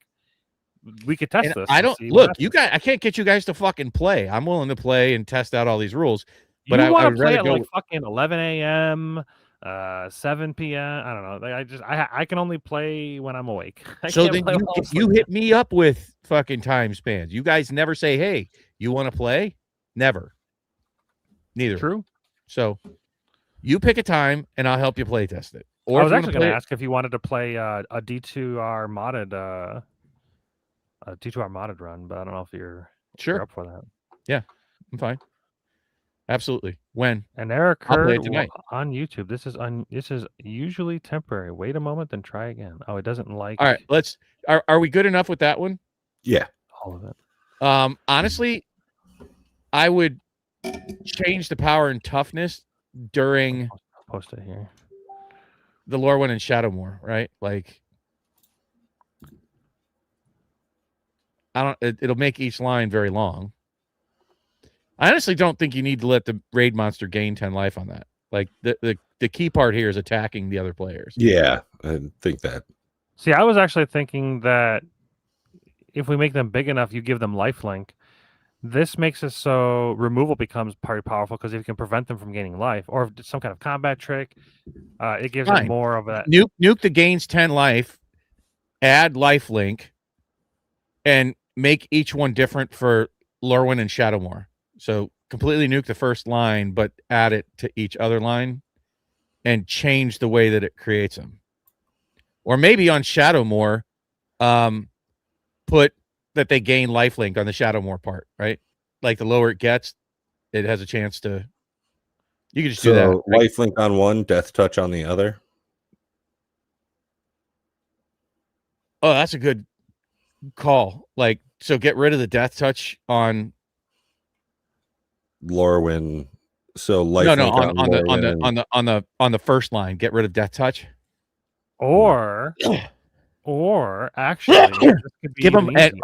we could test And this. I and don't see what look, happens. you guys, I can't get you guys to fucking play. I'm willing to play and test out all these rules. But You I want would to play rather at go- like fucking 11 a.m., 7 p.m. I don't know. I can only play when I'm awake. I So can't then play while I'm you sleeping. hit me up with fucking time spans. You guys never say, hey, you want to play? Never. Neither. True. So you pick a time and I'll help you play test it. Or I if was you actually wanna going to play- ask if you wanted to play a D2R modded a D2R modded run, but I don't know if you're Sure, up for that. I'm fine. Absolutely. When? An error I'll play it occurred tonight. on YouTube. This is usually temporary. Wait a moment, then try again. Oh, it doesn't like All right, are we good enough with that one? Yeah. all of it. Honestly, I would change the power and toughness during I'll post it here. the Lorwyn and Shadowmoor, right? Like, it'll make each line very long. I honestly don't think you need to let the raid monster gain 10 life on that. Like, the key part here is attacking the other players. Yeah. I think that. See, I was actually thinking that if we make them big enough, you give them lifelink. This makes it so removal becomes very powerful because if you can prevent them from gaining life or some kind of combat trick, it gives Fine. it more of that. Nuke the gains 10 life, add lifelink, and make each one different for Lorwyn and Shadowmoor. So completely nuke the first line, but add it to each other line and change the way that it creates them. Or maybe on Shadowmoor, put that they gain lifelink on the Shadowmoor part, right? Like the lower it gets, it has a chance to. You can just do that. So lifelink on one, death touch on the other. Oh, that's a good call. Like, so get rid of the death touch on. Lorwyn. So lifelink No, on Lorwyn. on the first line, get rid of death touch. Or actually, this could be Give them even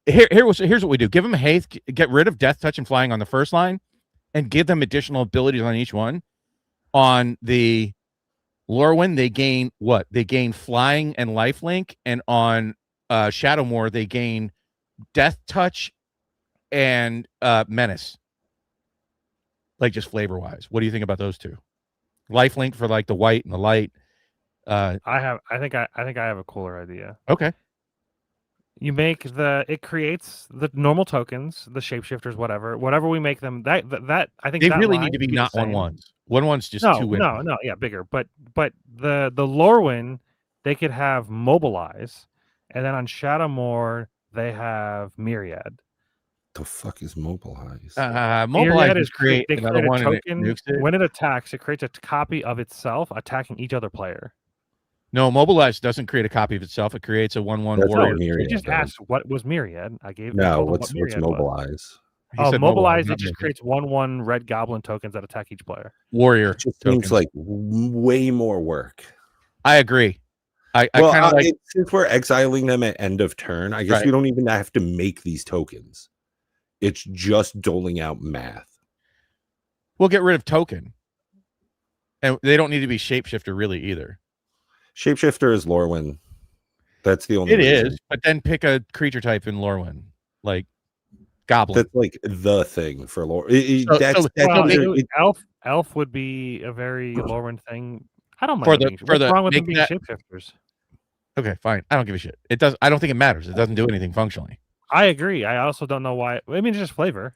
easier. here's what we do. Give them haste, get rid of death touch and flying on the first line, and give them additional abilities on each one. On the Lorwyn, they gain what? They gain flying and lifelink, and on Shadowmoor, they gain death touch and menace. Like just flavor wise, what do you think about those two? Lifelink for like the white and the light. I think I have a cooler idea. Okay. You make it creates the normal tokens, the shapeshifters, whatever we make them. That I think They that really line need to be should not the same. 1/1s. 1/1's just No, too win. no, yeah, bigger. But the Lorwyn, they could have mobilize, and then on Shadowmoor they have myriad. The fuck is mobilize? Mobilize Myriad is is create they another create a one and it token. nukes it. When it attacks, it creates a copy of itself attacking each other player. No, mobilize doesn't create a copy of itself. It creates a 1/1 That's warrior. what Myriad You just does. asked what was myriad. I gave. I No, told them what's what myriad was. mobilize? He Oh, said mobilize! not It just myriad. creates 1/1 red goblin tokens that attack each player. warrior. It just tokens. seems like way more work. I agree. I Well, kind of like. since we're exiling them at end of turn, I guess Right. we don't even have to make these tokens. It's just doling out math. We'll get rid of token, and they don't need to be shapeshifter really either. Shapeshifter is Lorwyn. That's the only. It reason. is, but then pick a creature type in Lorwyn, like goblin. That's like the thing for lore. So- That's so Well, they- it- elf would be a very Lorwyn thing. I don't mind For them the- being. for What's the- wrong with them make being that- shapeshifters? Okay, fine. I don't give a shit. It does. I don't think it matters. It doesn't do anything functionally. I agree. I also don't know why. I mean, it's just flavor.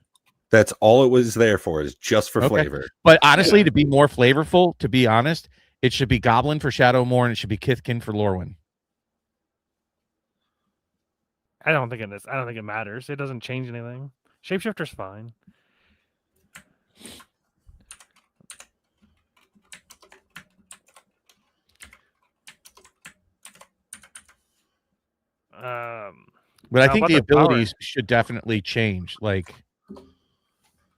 That's all it was there for, is just for Okay. flavor. But honestly, to be more flavorful, to be honest, it should be Goblin for Shadowmoor and it should be Kithkin for Lorwyn. I don't think it matters. It doesn't change anything. Shapeshifter's fine. But I Now, think about the the power- abilities should definitely change. Like,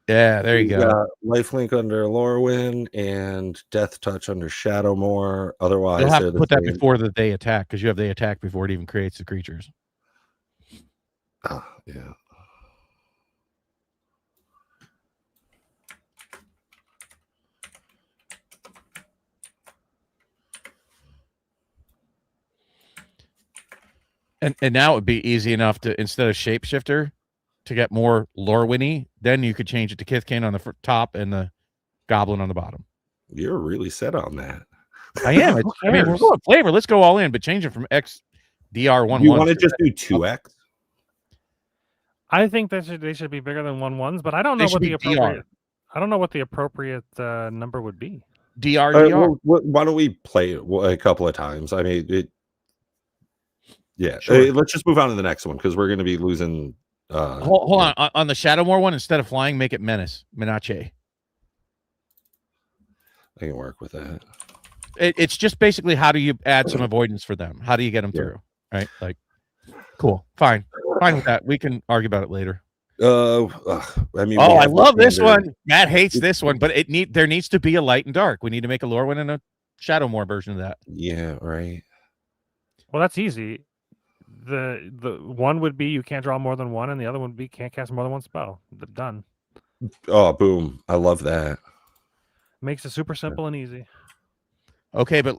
yeah, there you We go. got Lifelink under Lorwyn and Death Touch under Shadowmoor. Otherwise, You'll have they're to the put that same. before that they attack because you have they attack before it even creates the creatures. Yeah. And now it would be easy enough to, instead of Shapeshifter, to get more Lorwyn-y, then you could change it to Kithkin on the top and the Goblin on the bottom. You're really set on that. I am. I mean, we're cares? going flavor. Let's go all in, but change it from X DR11. You want to just do 2x? I think they should be bigger than 1/1s, but I don't They know should what the be appropriate. I don't know what the appropriate number would be. DR. Why don't we play it a couple of times? I mean, it. Yeah, Sure. let's just move on to the next one because we're going to be losing. Hold on the Shadowmoor one, instead of flying, make it Menace. Menace. I can work with that. It's just basically how do you add some avoidance for them? How do you get them through? Right? Like, cool, fine with that. We can argue about it later. I mean, Oh, we I have love this standard- one. Matt hates this one, but there needs to be a light and dark. We need to make a Lorwyn and a Shadowmoor version of that. Yeah, right. Well, that's easy. The one would be you can't draw more than one, and the other one would be can't cast more than one spell. Done. Oh, boom! I love that. Makes it super simple and easy. Okay, but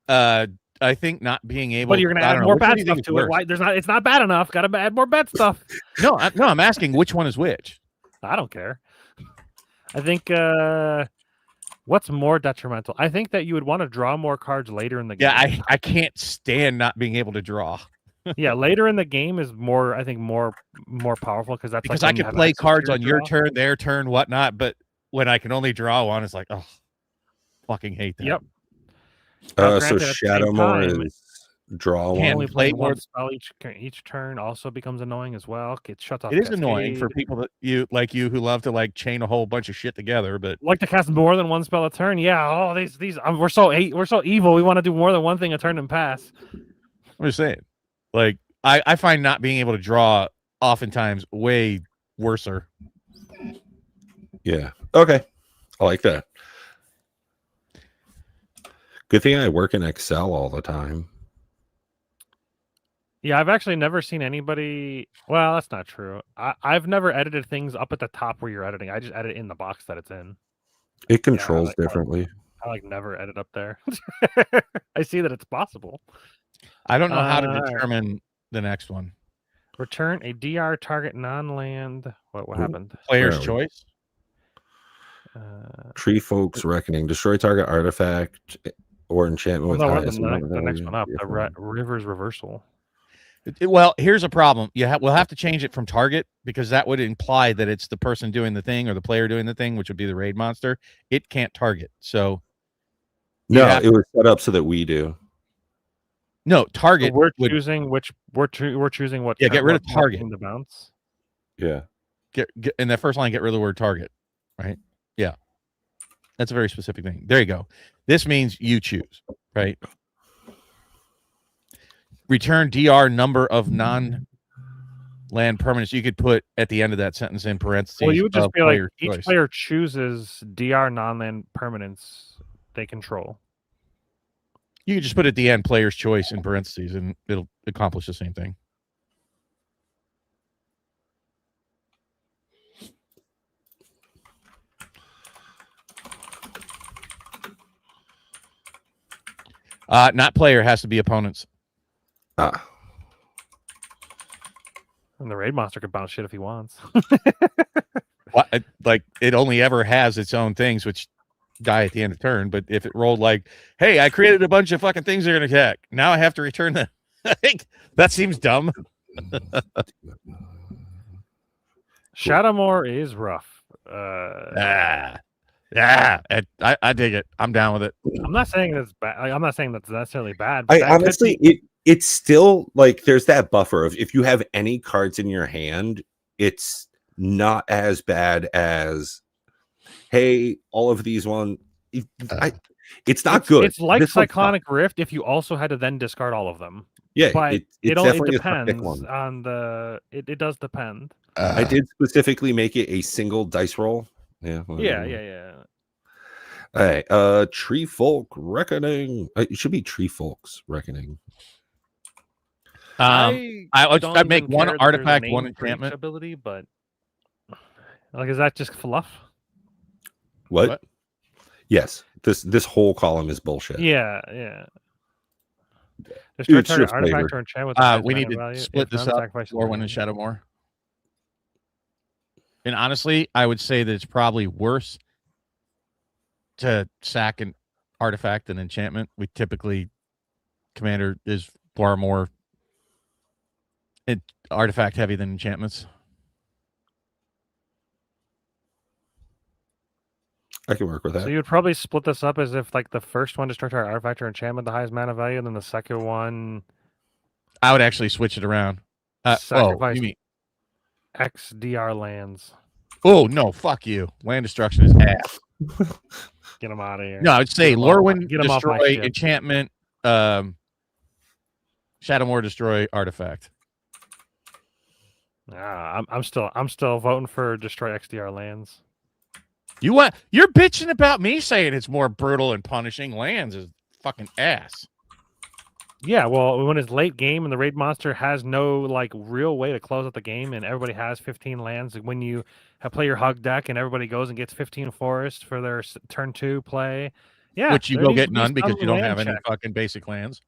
I think not being able. But you're gonna I add don't know, more which one bad do you think stuff is to it. worse? Why? It's not bad enough. Got to add more bad stuff. No, I'm asking which one is which. I don't care. I think what's more detrimental? I think that you would want to draw more cards later in the game. Yeah, I can't stand not being able to draw Yeah, later in the game is more. I think more powerful because that's because like I when you could have play access to cards on your draw. turn, their turn, whatnot. But when I can only draw one, it's like, oh, fucking hate that. Yep. Now, So granted, at the same Shadowmoor time, is draw Can't only one. play playing more- one spell each turn also becomes annoying as well. It shuts off. It is annoying for Cascade. people that you who love to like chain a whole bunch of shit together. But Like to cast more than one spell a turn. Yeah. Oh, these we're so evil. We want to do more than one thing a turn and pass. I'm just saying, like I find not being able to draw oftentimes way worser. Yeah. Okay. I like that. Good thing I work in Excel all the time. Yeah, I've actually never seen anybody. Well, that's not true. I've never edited things up at the top where you're editing. I just edit in the box that it's in. It controls like that. differently. I like never edit up there. I see that it's possible. I don't know how to Alright. determine the next one. Return a DR target non-land. What Ooh. happened? Player's Where are we? choice. Tree Folks Reckoning. Destroy target artifact or enchantment with No, we're highest the amount of next value. one up. Yeah, The River's Reversal. Well, here's a problem. We'll have to change it from target because that would imply that it's the person doing the thing or the player doing the thing, which would be the raid monster. It can't target. So No, Yeah. it was set up so that we do. no So target. we're would choosing which we're choosing what. Yeah, get rid of what target. thing to bounce. Yeah. get in that first line. Get rid of the word target. Right? Yeah, that's a very specific thing. There you go. This means you choose. Right. Return DR number of non-land permanents. You could put at the end of that sentence in parentheses. Well, you would just of be like player's each choice. player chooses DR non-land permanents they control. You could just put at the end player's choice in parentheses, and it'll accomplish the same thing. Not player, has to be opponents. Ah. And the raid monster could bounce shit if he wants. Like it only ever has its own things, which die at the end of turn. But if it rolled like, hey, I created a bunch of fucking things that are going to attack. Now I have to return them. That seems dumb. Shadowmoor is rough. I dig it. I'm down with it. I'm not saying that's bad. I'm not saying that's necessarily bad. But I that could honestly, be- it's still like there's that buffer of if you have any cards in your hand, it's not as bad as, hey, all of these it's not good. It's like This one's not. Cyclonic Rift if you also had to then discard all of them. Yeah, But it's it definitely a thick depends one. on the. It does depend. I did specifically make it a single dice roll. Yeah. Yeah. All right. Tree Folk Reckoning. It should be Tree Folks Reckoning. I'd don't make even one care that there's a artifact, name one for each enchantment. ability, but like, is that just fluff? What? Yes. This whole column is bullshit. Yeah. Dude, Destroy it's target just artifact flavor. or enchant with the highest We need mana to value. split If this none, up. sacrifice Lorwyn and one. Shadowmoor. And honestly, I would say that it's probably worse to sack an artifact than enchantment. We typically, Commander is far more artifact heavy than enchantments. I can work with that. So you would probably split this up as if like the first one destroy target artifact or enchantment the highest mana value, and then the second one I would actually switch it around. Sacrifice. You mean? XDR lands. Oh no, fuck you! Land destruction is ass. Get them out of here. No, I would say Get 'em off- Lorwyn get 'em off my destroy ship. enchantment. Shadowmoor destroy artifact. I'm still voting for destroy XDR lands. You're bitching about me saying it's more brutal and punishing. Lands is fucking ass. Yeah, well, when it's late game and the raid monster has no like real way to close out the game, and everybody has 15 lands. When you play your hug deck and everybody goes and gets 15 forests for their turn 2 play, yeah, Which you there go needs get to be none because some you don't land have any check. fucking basic lands.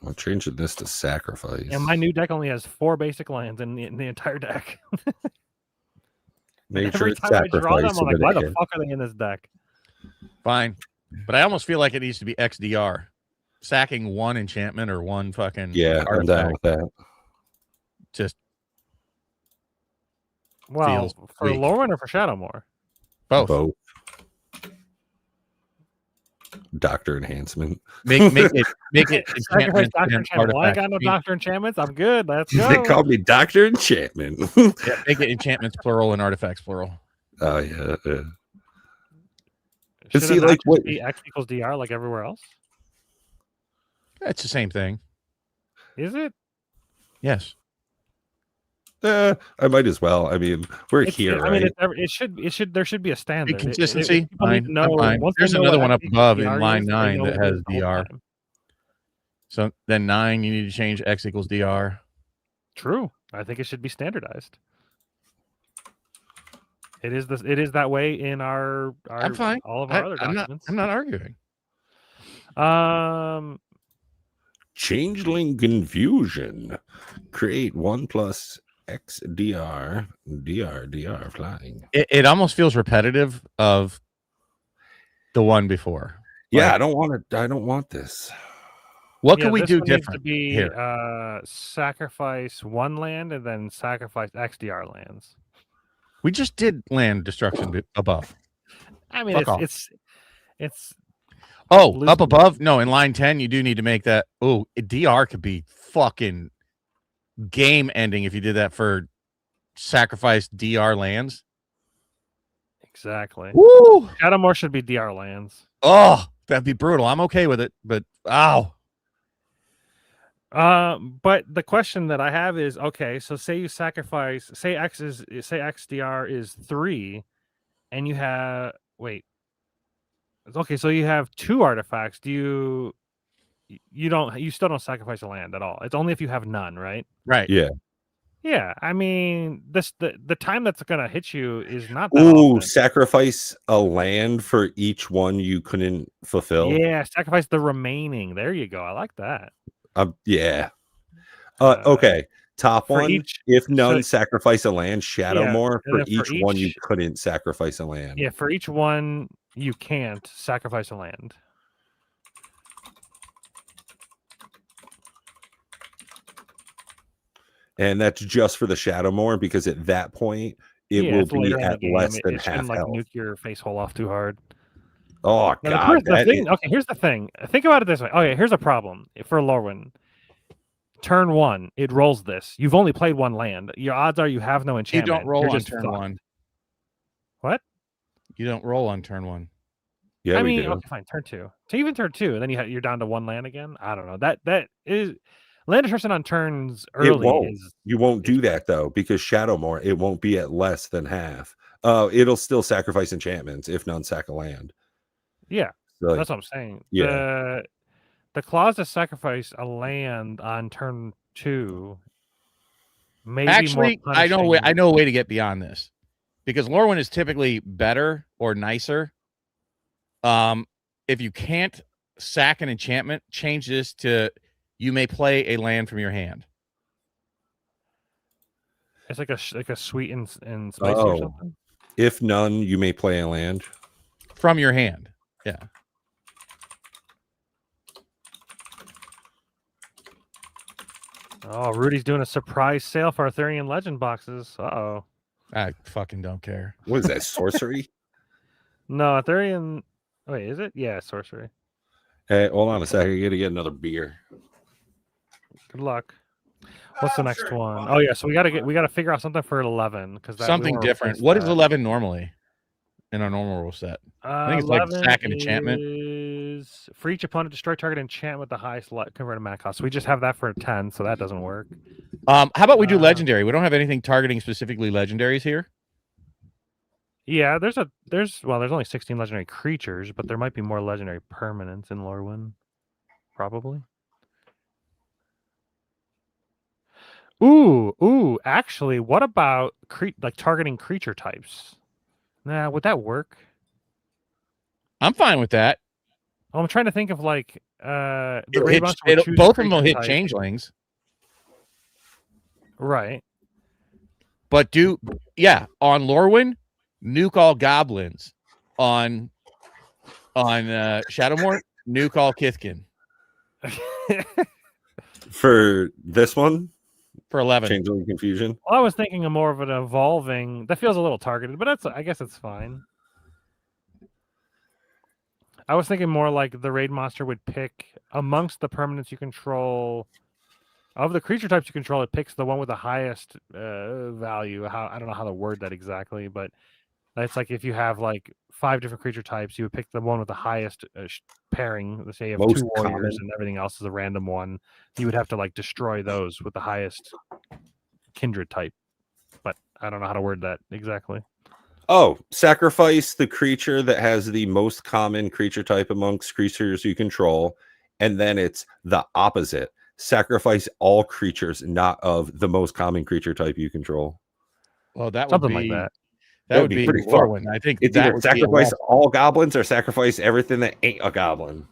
I'm changing this to sacrifice. And my new deck only has 4 basic lands in the entire deck. Make sure Every it's time I draw them, sacrifice. I'm like, why the fuck are they in this deck? Fine, but I almost feel like it needs to be XDR. Sacking one enchantment or one fucking Yeah, I'm down artifact with that. just Well, Feels for weak. Lorwyn or for Shadowmoor? both. Doctor enhancement. Make it Sacrifice enchantment Doctor and Enchantment. Well, I ain't got no artifact. Doctor Enchantments. I'm good. Let's go. They call me Doctor Enchantment. Yeah, make it enchantments plural and artifacts plural. Oh yeah. Should see, it not like, just what- be X equals DR like everywhere else? It's the same thing. Is it? Yes. I might as well. I mean, we're It's- here, I right? mean, it should. There should be a standard. Consistency? People need Fine, to I'm know- fine. once they There's know another what one up X above equals in DR line is, they 9 know that what it has is the whole DR. time. So then 9, you need to change X equals DR. True. I think it should be standardized. It is this. It is that way in our I'm fine. all of our other I'm documents. not arguing. Changeling Confusion. Create 1+ XDR. DR flying. It almost feels repetitive of the one before. Yeah, Like- I don't want this. What Yeah, can we this do one needs different to be here? sacrifice 1 land and then sacrifice XDR lands. We just did land destruction above. I mean, Fuck off. it's Oh, Lose- up above? No, in line 10, you do need to make that. Oh, DR could be fucking game ending if you did that for sacrifice DR lands. exactly. Woo! Shadowmoor should be DR lands. Oh, that'd be brutal. I'm okay with it, but ow. But the question that I have is, okay, so say you sacrifice, say XDR is 3, and you have okay, so you have 2 artifacts. You still don't sacrifice a land at all. It's only if you have none, right? Right. Yeah. Yeah, I mean, the time that's gonna hit you is not that Ooh, often. sacrifice a land for each one you couldn't fulfill. Yeah, sacrifice the remaining. There you go. I like that. Yeah. Okay. Top for one. each- If none, so- sacrifice a land. Shadowmoor and for then for each one you each- couldn't sacrifice a land. Yeah, for each one you can't sacrifice a land. And that's just for the Shadowmoor, because at that point it will it's be later in at the game. less than It shouldn't half like health. nuke your face hole off too hard. Oh Now, god, the thing. Okay, here's the thing. Think about it this way. Okay, here's a problem for Lorwyn. Turn 1, it rolls this. You've only played one land. Your odds are you have no You enchantment. don't roll You're on just turn fucked. 1. What? You don't roll on turn 1. Yeah, I we mean, do. okay, fine. Turn 2. So even turn 2, and then you're down to one land again. I don't know. That is land destruction on turns early. You won't do that though, because Shadowmoor, it won't be at less than half. It'll still sacrifice enchantments if none sack a land. Yeah, So, that's what I'm saying. Yeah. The clause to sacrifice a land on turn 2. Maybe Actually, more I know punishing. a way to get beyond this, because Lorwyn is typically better or nicer. If you can't sack an enchantment, change this to you may play a land from your hand. It's like a sweet and spicy or something. If none, you may play a land from your hand. Yeah. Oh, Rudy's doing a surprise sale for Arthurian Legend boxes. Uh-oh. I fucking don't care. What is that, sorcery? No, Arthurian. Wait, is it? Yeah, sorcery. Hey, hold on a second. I gotta get another beer. Good luck. What's the next one? Oh yeah, so we gotta figure out something for 11 because something different. What is 11 normally in our normal rule set? I think it's like sack an enchantment. Is for each opponent destroy target enchantment with the highest converted mana cost. So we just have that for a 10, so that doesn't work. How about we do legendary? We don't have anything targeting specifically legendaries here. Yeah, there's only 16 legendary creatures, but there might be more legendary permanents in Lorwyn. Probably. Ooh, actually, what about targeting creature types? Nah, would that work? I'm fine with that. I'm trying to think of both of them will hit changelings. Right. But on Lorwyn, nuke all goblins. On Shadowmoor, nuke all Kithkin. For this one? For 11. Changeling Confusion? Well, I was thinking of more of an evolving. That feels a little targeted, but I guess it's fine. I was thinking more like the raid monster would pick amongst the permanents you control. Of the creature types you control, it picks the one with the highest value. I don't know how to word that exactly, but it's like if you have like 5 different creature types, you would pick the one with the highest pairing. Let's say you have 2 warriors and everything else is a random one. You would have to like destroy those with the highest kindred type. But I don't know how to word that exactly. Oh, sacrifice the creature that has the most common creature type amongst creatures you control, and then it's the opposite. Sacrifice all creatures not of the most common creature type you control. Well, that something would be like that. That would be pretty fun. I think it's either sacrifice all goblins or sacrifice everything that ain't a goblin.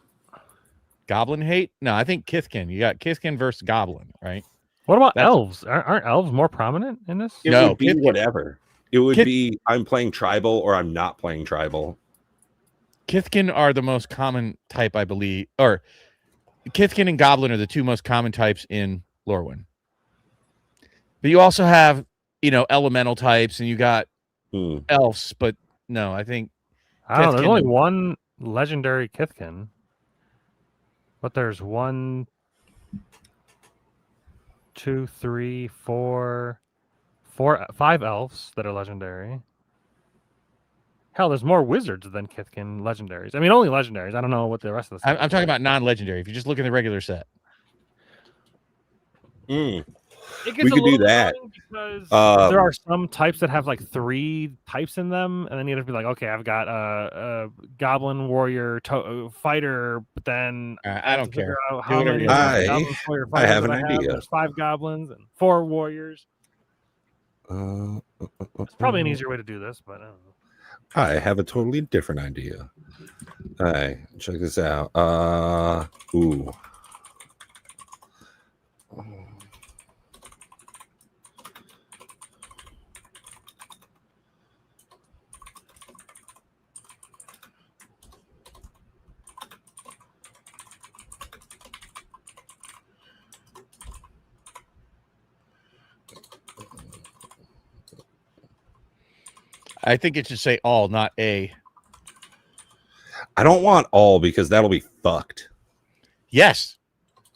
Goblin hate? No, I think Kithkin. You got Kithkin versus Goblin, right? What about elves? Aren't elves more prominent in this? It would be whatever. It would be I'm playing tribal or I'm not playing tribal. Kithkin are the most common type, I believe. Or Kithkin and Goblin are the 2 most common types in Lorwyn. But you also have, elemental types, and you got elves. But no, I think I don't know. There's only one legendary Kithkin, but there's 1, 2, 3, 4, 5 elves that are legendary. Hell, there's more wizards than Kithkin legendaries. I mean, only legendaries. I don't know what the rest of the I'm talking about non-legendary. If you just look in the regular set. We could do that. Because there are some types that have like 3 types in them, and then you have to be like, okay, I've got a goblin warrior fighter, but then I don't care. Out how many goblin warrior fighters I have an idea. There's 5 goblins and 4 warriors. It's probably an easier way to do this, but I don't know. I have a totally different idea. All right, check this out. Ooh. I think it should say all, not a. I don't want all because that'll be fucked. Yes.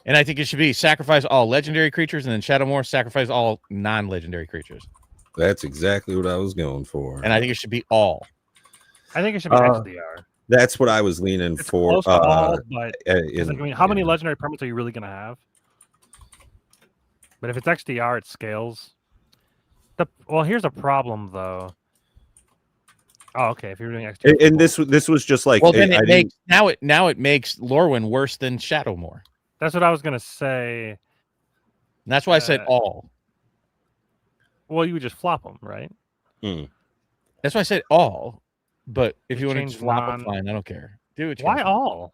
And I think it should be sacrifice all legendary creatures, and then Shadowmoor sacrifice all non-legendary creatures. That's exactly what I was going for. And I think it should be all. I think it should be XDR. That's what I was leaning It's for. close to all, but in- I mean, how many legendary permits are you really going to have? But if it's XDR, it scales. Well, here's a problem though. Oh, okay. If you're doing XDR, and this was just like, Well, then I it didn't- makes now it makes Lorwyn worse than Shadowmoor. that's what I was going to say. And that's why I said all. Well, you would just flop them, right? That's why I said all. But if Just you want change to flop non- them, fine. I don't care. Do it. Why all?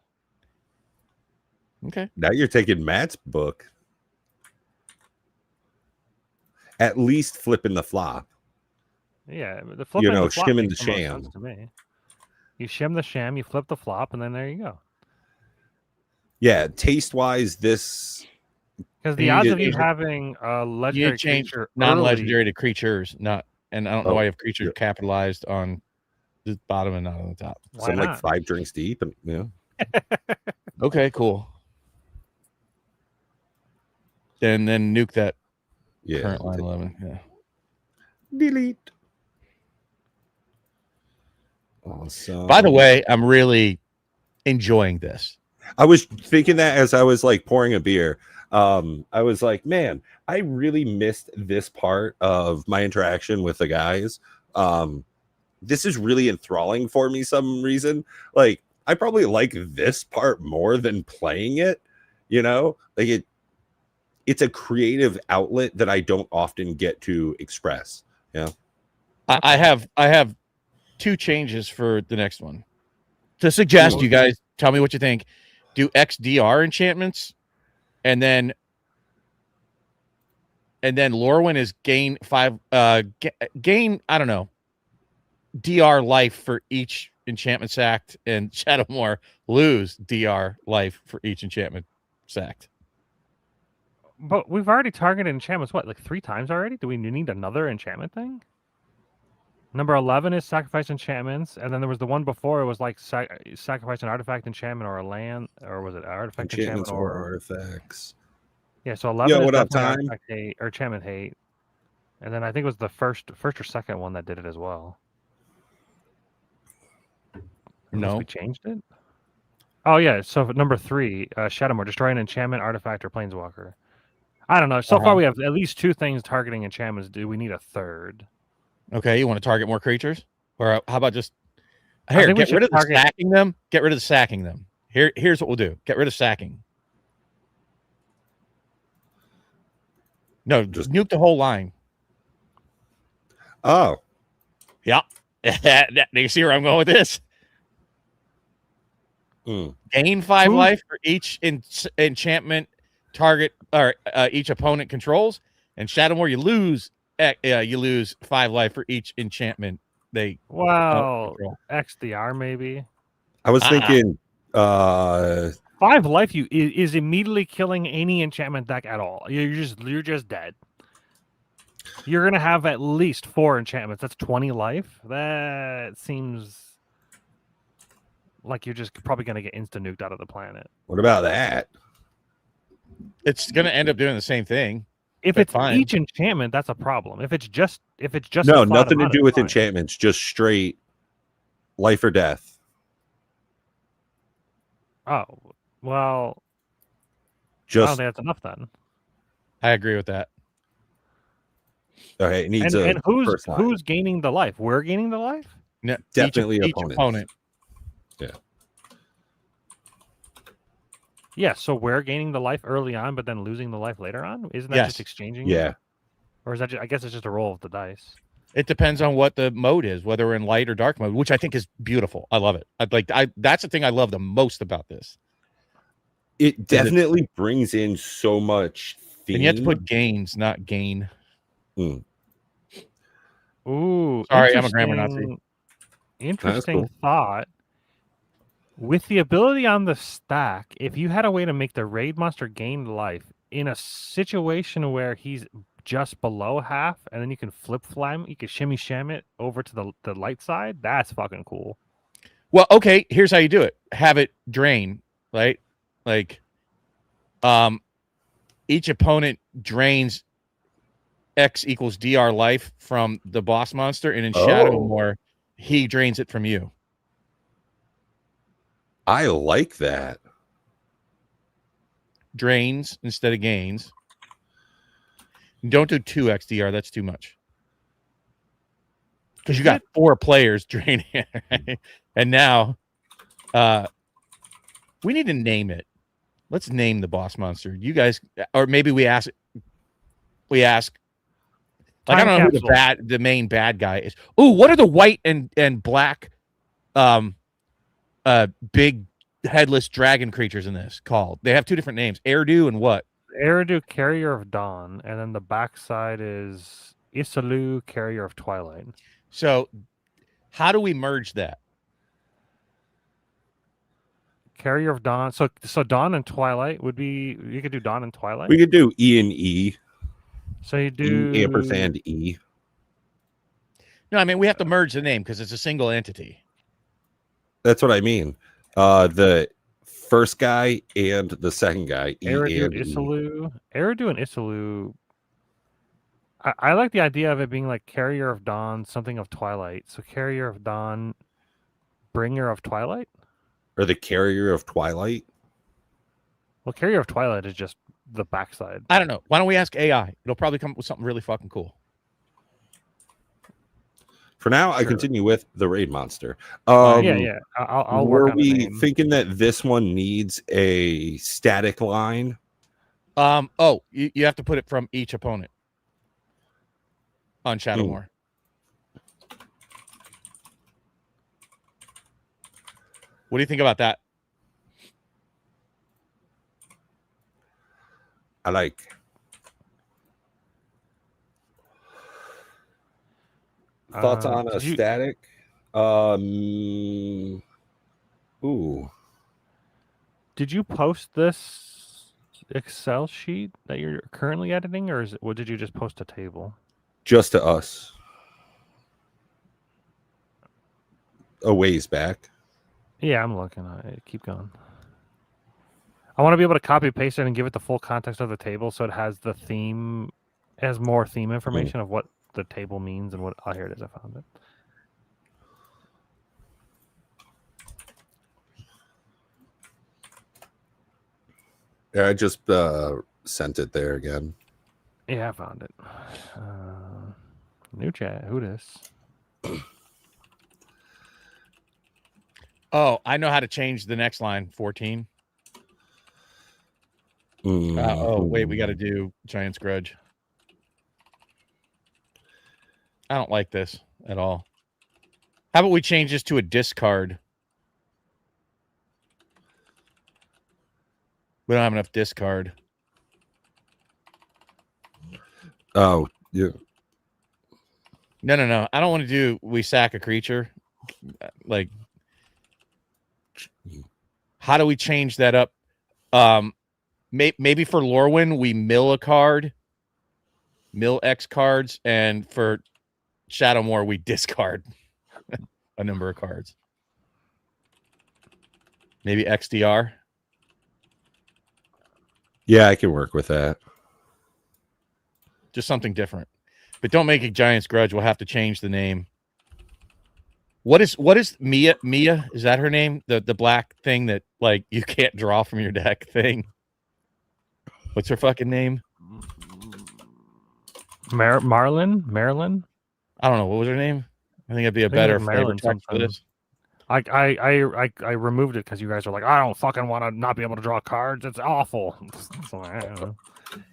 Okay. now you're taking Matt's book. At least flipping the flop. Yeah, the flip. You and know, the flop shimming makes the the most sham. sense to me. You shim the sham, you flip the flop, and then there you go. Yeah, taste wise, this Because And the you odds did- of you having a You legendary need to change creature non-legendary to creatures, not. And I don't know Oh, why you have creatures yeah. capitalized on the bottom and not on the top. Why some like not? 5 drinks deep, and Okay, cool. And then nuke that yeah. current line 11. Yeah. Delete. Awesome. By the way, I'm really enjoying this. I was thinking that as I was like pouring a beer. I was like, man, I really missed this part of my interaction with the guys. This is really enthralling for me some reason. Like, I probably like this part more than playing it, you know? Like it's a creative outlet that I don't often get to express. Yeah. I have 2 changes for the next one. To suggest you guys tell me what you think. Do XDR enchantments, and then Lorwyn is gain 5 gain, I don't know, DR life for each enchantment sacked, and Shadowmoor lose DR life for each enchantment sacked. But we've already targeted enchantments, what, like 3 times already? Do we need another enchantment thing? Number 11 is sacrifice enchantments, and then there was the one before. It was like sacrifice an artifact enchantment or a land, or was it artifact Enchantments enchantment or artifacts. Yeah, so 11 Yo, is what up, definitely Time? artifact hate or enchantment hate, and then I think it was the first or second one that did it as well. Unless No. we changed it. Oh yeah, so for number 3, Shadowmoor, destroy an enchantment, artifact, or planeswalker. I don't know. So far, we have at least 2 things targeting enchantments. Do we need a third? Okay, you want to target more creatures, or how about just I here? think we Get should rid of the target- sacking them. Get rid of the sacking them. Here's what we'll do. Get rid of sacking. No, just nuke the whole line. Oh, Yeah. Do you see where I'm going with this? Gain 5 life for each enchantment target or each opponent controls, and Shadowmoor you lose 5 life for each enchantment they Well, control. XDR maybe. I was thinking 5 life is immediately killing any enchantment deck at all. You're just dead. You're gonna have at least 4 enchantments. That's 20 life. That seems like you're just probably gonna get insta nuked out of the planet. what about that? It's gonna end up doing the same thing. If But it's fine. each enchantment, that's a problem. If it's just No, a flat nothing to amount, do it's with fine. enchantments, just straight life or death. Oh well, I don't Just think that's enough then. I agree with that. okay. It needs And first line. who's gaining the life? We're gaining the life. No, Definitely each opponents. opponent. Yeah, so we're gaining the life early on, but then losing the life later on. Isn't that Yes. just exchanging? Yeah. Or is that? I guess it's just a roll of the dice. It depends on what the mode is, whether we're in light or dark mode, which I think is beautiful. I love it. That's the thing I love the most about this. It definitely brings in so much theme. And you have to put gains, not gain. Ooh, Sorry, I'm a grammar Nazi. Interesting cool. thought. With the ability on the stack, if you had a way to make the raid monster gain life in a situation where he's just below half, and then you can flip flam. You can shimmy sham it over to the light side. That's fucking cool. Well, okay, here's how you do it. Have it drain, right? Like, each opponent drains X equals DR life from the boss monster, and in Shadowmoor, he drains it from you. I like that. Drains instead of gains. Don't do 2 XDR. That's too much. Because you got 4 players draining it, right? And now we need to name it. Let's name the boss monster. You guys, or maybe we ask. Like, I don't know who the main bad guy is. Ooh, what are the white and black big headless dragon creatures in this called? They have 2 different names. Eridu and what? Eridu, Carrier of Dawn, and then the backside is Isalu, Carrier of Twilight. So how do we merge that? Carrier of Dawn. So Dawn and Twilight would be. You could do Dawn and Twilight. We could do E and E. So you do ampersand E. No, I mean we have to merge the name because it's a single entity. That's what I mean. The first guy and the second guy. Eridu and Isalu. Eridu and Isalu. I like the idea of it being like Carrier of Dawn, something of Twilight. So Carrier of Dawn, Bringer of Twilight? Or the Carrier of Twilight? Well, Carrier of Twilight is just the backside. I don't know. Why don't we ask AI? It'll probably come up with something really fucking cool. For now, I continue with the raid monster. Yeah. I'll work were on we thinking that this one needs a static line? Oh, you have to put it from each opponent on Shadowmoor. What do you think about that? I like. Thoughts on a static? Ooh. Did you post this Excel sheet that you're currently editing, or did you just post a table? Just to us. A ways back. Yeah, I'm looking at it. Keep going. I want to be able to copy paste it and give it the full context of the table, so it has the theme, has more theme information of what the table means and what. Oh, here it is. I found it. Yeah, I just sent it there again. Yeah, I found it. New chat. Who this? Oh, I know how to change the next line. 14. Oh, wait, we got to do Giant's Grudge. I don't like this at all. How about we change this to a discard? We don't have enough discard. Oh, yeah. No. I don't want to do we sack a creature. Like, how do we change that up? Maybe for Lorwyn, we mill a card, mill X cards, and for Shadowmoor, we discard a number of cards. Maybe XDR. Yeah, I can work with that. Just something different. But don't make it Giant's Grudge. We'll have to change the name. What is Mia? Mia, is that her name? The black thing that like you can't draw from your deck thing. What's her fucking name? Marilyn? I don't know. What was her name? I think it'd be a better flavor text for this. I removed it because you guys are like, I don't fucking want to not be able to draw cards. It's awful. So, I don't know.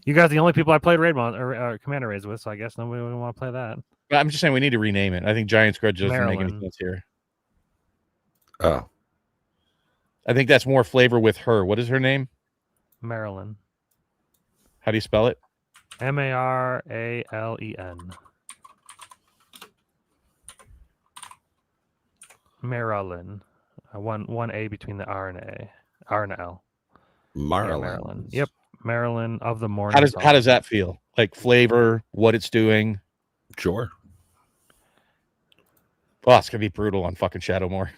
You guys are the only people I played Commander Raids with, so I guess nobody would want to play that. But I'm just saying we need to rename it. I think Giant's Grudge doesn't make any sense here. Oh. I think that's more flavor with her. What is her name? Marilyn. How do you spell it? Maralen. Marilyn. One A between the R and A. R and L. Marilyn. Yeah, Marilyn. Yep. Marilyn of the Morning. How does that feel? like flavor, what it's doing. Sure. Oh, it's gonna be brutal on fucking Shadowmoor.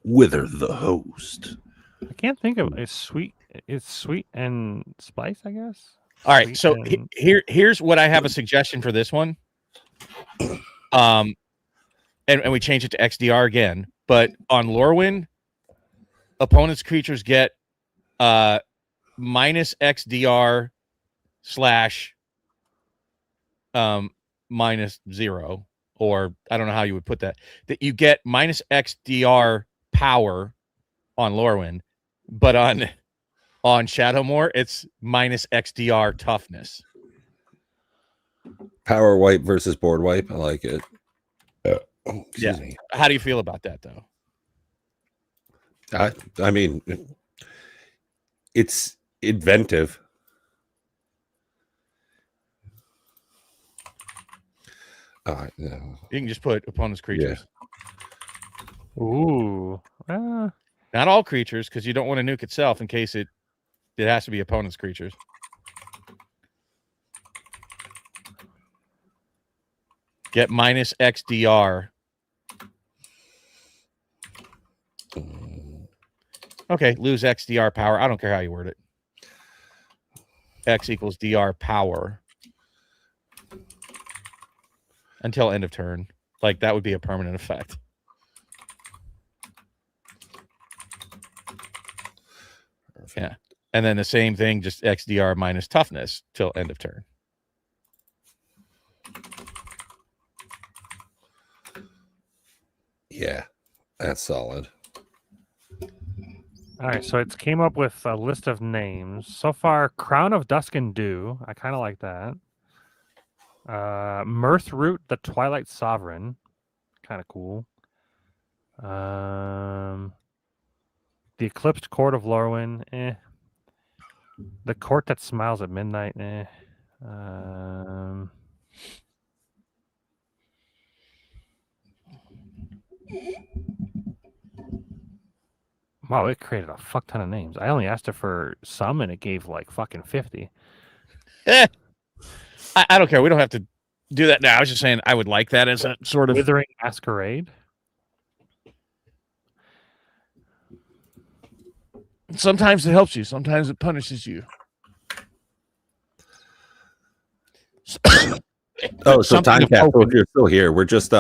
Wither the host. I can't think of it's sweet. It's sweet and spice, I guess. All right, Sweet so and- here's what I have a suggestion for this one. And we change it to XDR again, but on Lorwyn, opponents' creatures get minus XDR slash minus 0, or I don't know how you would put that. That you get minus XDR power on Lorwyn, but on Shadowmoor, it's minus XDR toughness. Power wipe versus board wipe. I like it. Excuse me. How do you feel about that, though? I mean, it's inventive. Yeah. You can just put opponent's creatures. Ooh. Not all creatures, because you don't want to nuke itself in case it has to be opponent's creatures. Get minus XDR. Okay, lose XDR power. I don't care how you word it. X equals DR power. Until end of turn. Like, that would be a permanent effect. Yeah. And then the same thing, just XDR minus toughness till end of turn. Yeah, that's solid. All right, so it's came up with a list of names so far. Crown of Dusk and Dew, I kind of like that. Mirthroot, the Twilight Sovereign, kind of cool. The Eclipsed Court of Lorwyn, The Court That Smiles at Midnight, Wow, it created a fuck ton of names. I only asked it for some, and it gave like fucking 50. I don't care. We don't have to do that now. I was just saying I would like that as a sort of Withering Masquerade. Sometimes it helps you. Sometimes it punishes you. Oh, so Something time of cap. hope. If you're still here, we're just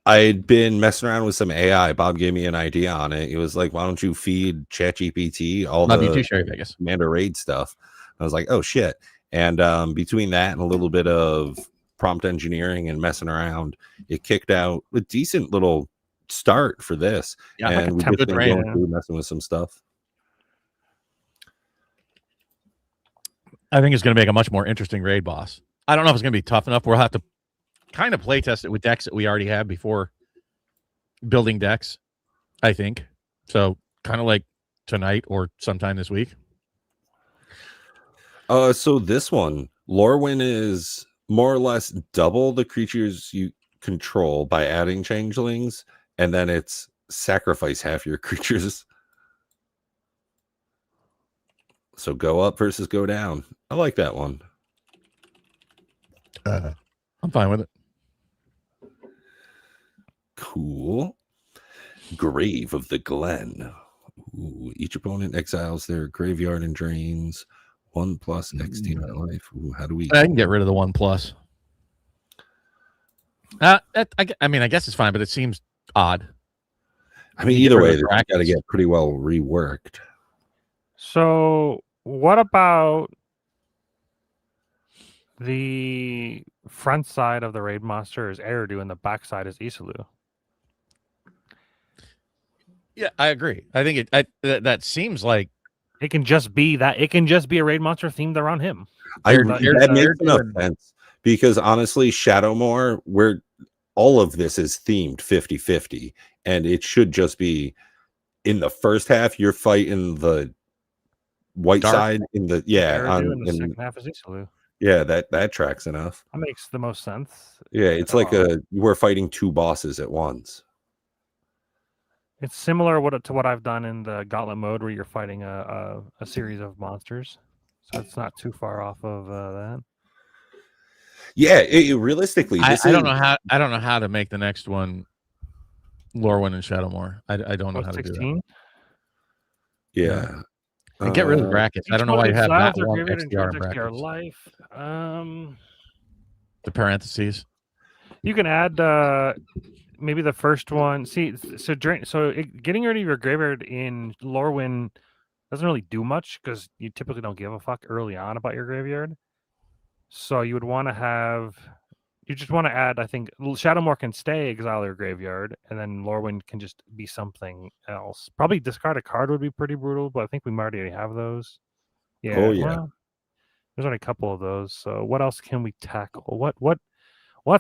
I'd been messing around with some AI. Bob gave me an idea on it. He was like, "Why don't you feed ChatGPT all Love you the too, Sherry Vegas. Commander Raid stuff?" I was like, "Oh shit!" And between that and a little bit of prompt engineering and messing around, it kicked out a decent little start for this. Yeah, like a and we just template been brain. going through messing with some stuff. I think it's going to make a much more interesting raid boss. I don't know if it's going to be tough enough. We'll have to kind of play test it with decks that we already have before building decks, I think. So kind of like tonight or sometime this week. So this one, Lorwyn is more or less double the creatures you control by adding changelings, and then it's sacrifice half your creatures. So go up versus go down. I like that one. I'm fine with it. Cool. Grave of the Glen. Ooh, each opponent exiles their graveyard and drains 1+ XD life. Ooh, how do we? I can get rid of the 1+. I mean, I guess it's fine, but it seems odd. I mean, you get either rid way, of this the got to brackets. get pretty well reworked. So, what about the front side of the raid monster is Eridu and the back side is Isalu? Yeah, I agree. I think that seems like It can just be that. It can just be a raid monster themed around him. That makes enough sense because honestly, Shadowmoor, where all of this is themed 50-50, and it should just be in the first half you're fighting the white Dark. side in the Eridu and the second half is Isalu. that tracks enough. That makes the most sense. Yeah, it's like we're fighting two bosses at once. It's similar to what I've done in the Gauntlet mode, where you're fighting a series of monsters. So it's not too far off of that. Yeah, realistically, I this don't know how to make the next one Lorwyn and Shadowmoor. I don't know how to do that. 16? Yeah. And get rid of the brackets. I don't know why you have that one XDR in brackets. Life. The parentheses. You can add maybe the first one. See, getting rid of your graveyard in Lorwyn doesn't really do much because you typically don't give a fuck early on about your graveyard. So you would want to have. You just want to add, I think, Shadowmoor can stay exile your graveyard, and then Lorwyn can just be something else. Probably discard a card would be pretty brutal, but I think we might already have those. Yeah. Oh, yeah. Well, there's only a couple of those. So what else can we tackle? What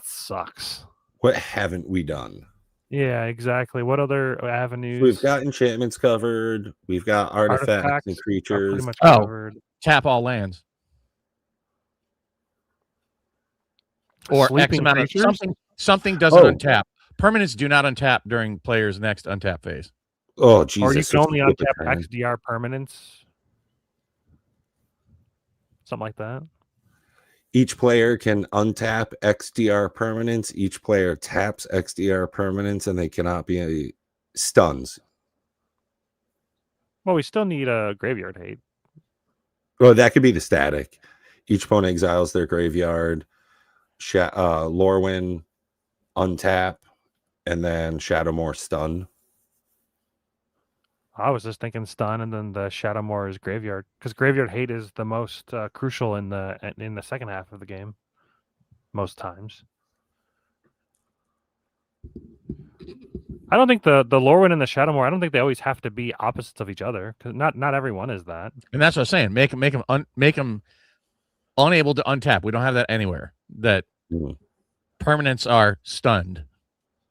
sucks? What haven't we done? Yeah, exactly. What other avenues? We've got enchantments covered. We've got artifacts and creatures. Pretty much Oh. covered. Tap all lands. Or X Sleeping amount of creatures? something doesn't Oh. untap. Permanents do not untap during player's next untap phase. Oh, Jesus. Or you can only flip a untap turn. XDR permanents. Something like that. Each player can untap XDR permanents. Each player taps XDR permanents, and they cannot be stuns. Well, we still need a graveyard hate. Well, that could be the static. Each opponent exiles their graveyard. Lorwyn untap, and then Shadowmoor stun. I was just thinking stun, and then the Shadowmoor is graveyard, because graveyard hate is the most crucial in the second half of the game, most times. I don't think the Lorwyn and the Shadowmoor, I don't think they always have to be opposites of each other, because not everyone is that. And that's what I'm saying. Make them unable to untap. We don't have that anywhere. That permanents are stunned,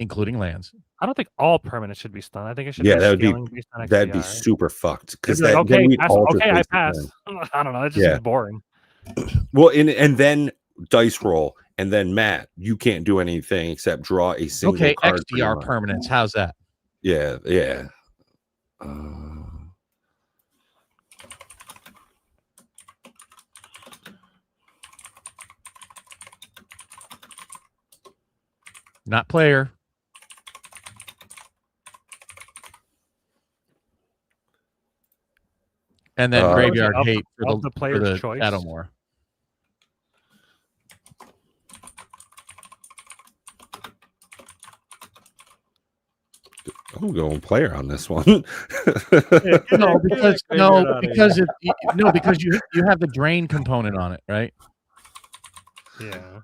including lands. I don't think all permanents should be stunned. I think it should Yeah, be that would be- scaling based on That'd be XDR. super fucked. Because It'd be like, okay, pass, okay, I face the pass. turn. I don't know. It just Yeah. seems boring. Well, and then dice roll, and then Matt, you can't do anything except draw a single Okay, card. XDR permanents. How's that? Yeah. Not player. And then graveyard of hate for the player's choice. Shadowmoor. I'm going player on this one. No, because you have the drain component on it, right? Yeah.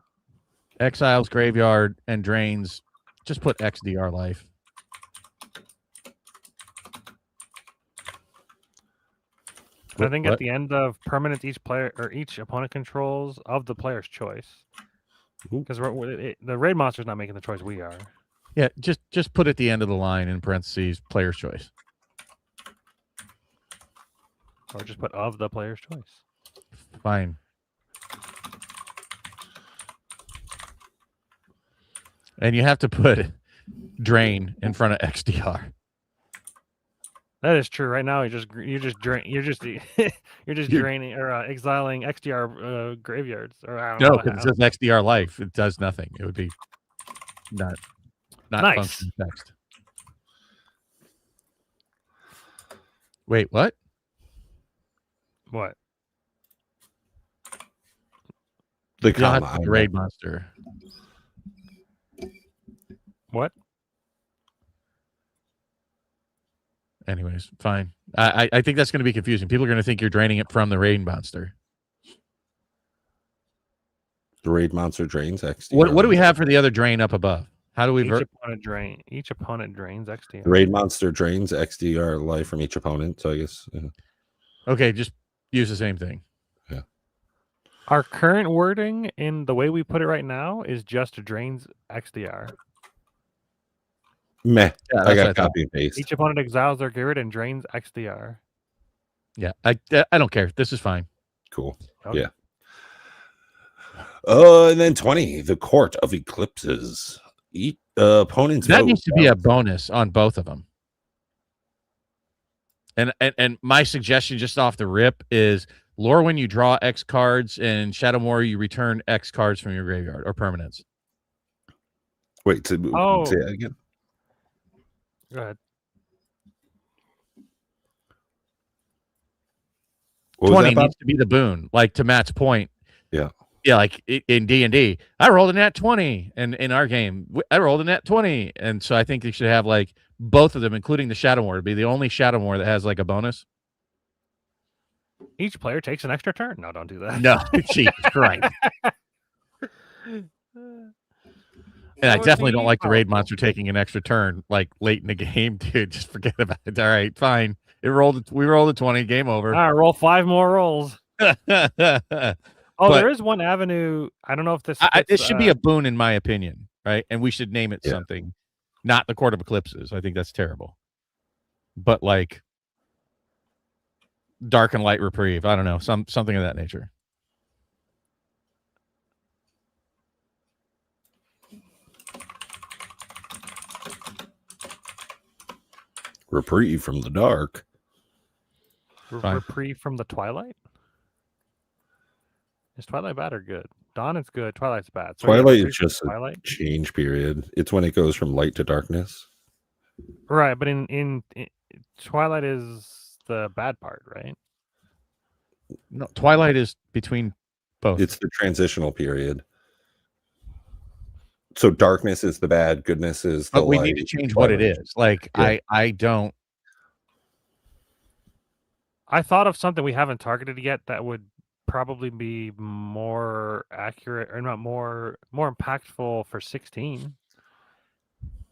Exiles, graveyard, and drains. Just put XDR life. I think What? at the end of permanent, each player or each opponent controls of the player's choice. Because the raid monster's not making the choice, we are. Yeah, just put at the end of the line in parentheses player's choice. Or just put of the player's choice. Fine. And you have to put drain in front of XDR. That is true. Right now, you're just draining or exiling XDR graveyards. Or I don't No, know. because it says XDR life. It does nothing. It would be not Nice. function text. Wait, what? What? The You don't have comma. to put raid monster. What? Anyways, fine. I think that's going to be confusing. People are going to think you're draining it from the raid monster. The raid monster drains XDR. What do we have for the other drain up above? How do we Each opponent drains XDR. The raid monster drains XDR life from each opponent. So I guess. Okay, just use the same thing. Our current wording in the way we put it right now is just drains XDR. Meh. Yeah, I that's what got I thought. copy and paste. Each opponent exiles their grid and drains XDR. Yeah, I don't care. This is fine. Cool. Okay. Yeah. And then 20, the Court of Eclipses. Opponents That vote. needs to be a bonus on both of them. And my suggestion just off the rip is Lorwyn, you draw X cards, and Shadowmoor, you return X cards from your graveyard or permanents. Wait, say Oh. that again. Go ahead. What was 20 that, Bob? needs to be the boon, like to Matt's point. Yeah. Yeah, like in D&D, I rolled a nat 20, and in our game, I rolled a nat 20, and so I think you should have like both of them, including the Shadowmoor, to be the only Shadowmoor that has like a bonus. Each player takes an extra turn. No, don't do that. No, Jesus Christ. And I definitely don't like the raid monster taking an extra turn like late in the game, dude. Just forget about it. All right, fine. We rolled a 20. Game over. All right, roll 5 more rolls. Oh, But- there is one avenue. I don't know if this. It should be a boon, in my opinion, right? And we should name it Yeah. something, not the Court of Eclipses. I think that's terrible. But like Dark and Light Reprieve. I don't know, something of that nature. Reprieve from the dark. Fine. reprieve from the twilight. Is Twilight bad or good? Dawn is good. Twilight's bad. So Twilight is reprieve from just a Twilight. change period. It's when it goes from light to darkness. Right, but in Twilight is the bad part, right? No, Twilight is between both. It's the transitional period. So darkness is the bad, goodness is the But we light. need to change what it Twilight. is. Like Yeah. I don't. I thought of something we haven't targeted yet that would probably be more accurate or not more impactful for 16.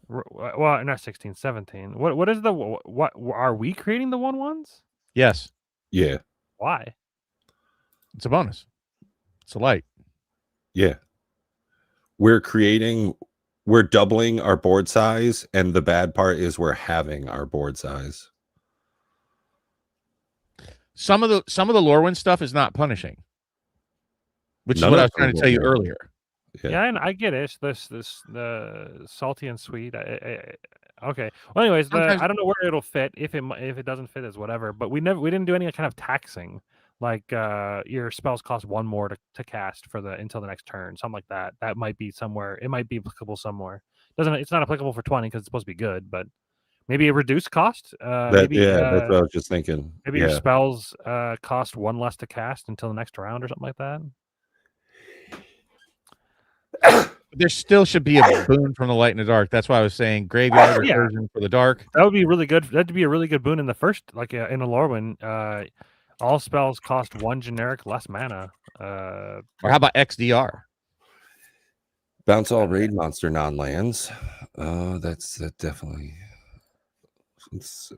Well, not 16, 17. What is the what are we creating the 1/1s? Yes, Yeah, Why? it's a bonus. It's a light. yeah. We're doubling our board size, and the bad part is we're halving our board size. Some of the Lorwyn stuff is not punishing, which None is what of I was them trying to tell you are. earlier. Yeah. Yeah, and I get it. It's the salty and sweet. Okay. Well, anyways, Sometimes- I don't know where it'll fit. If it doesn't fit, is whatever. But we didn't do any kind of taxing. Like your spells cost 1 more to cast for until the next turn, something like that. That might be somewhere. It might be applicable somewhere. It's not applicable for 20 because it's supposed to be good, but maybe a reduced cost. That's what I was just thinking. Maybe your spells cost 1 less to cast until the next round or something like that. There still should be a boon from the light and the dark. That's why I was saying graveyard Yeah. recursion for the dark. That would be really good. That'd be a really good boon in the first, like in a Lorwyn. All spells cost 1 generic less mana. Or how about XDR? Bounce all raid monster non-lands. That's definitely. It's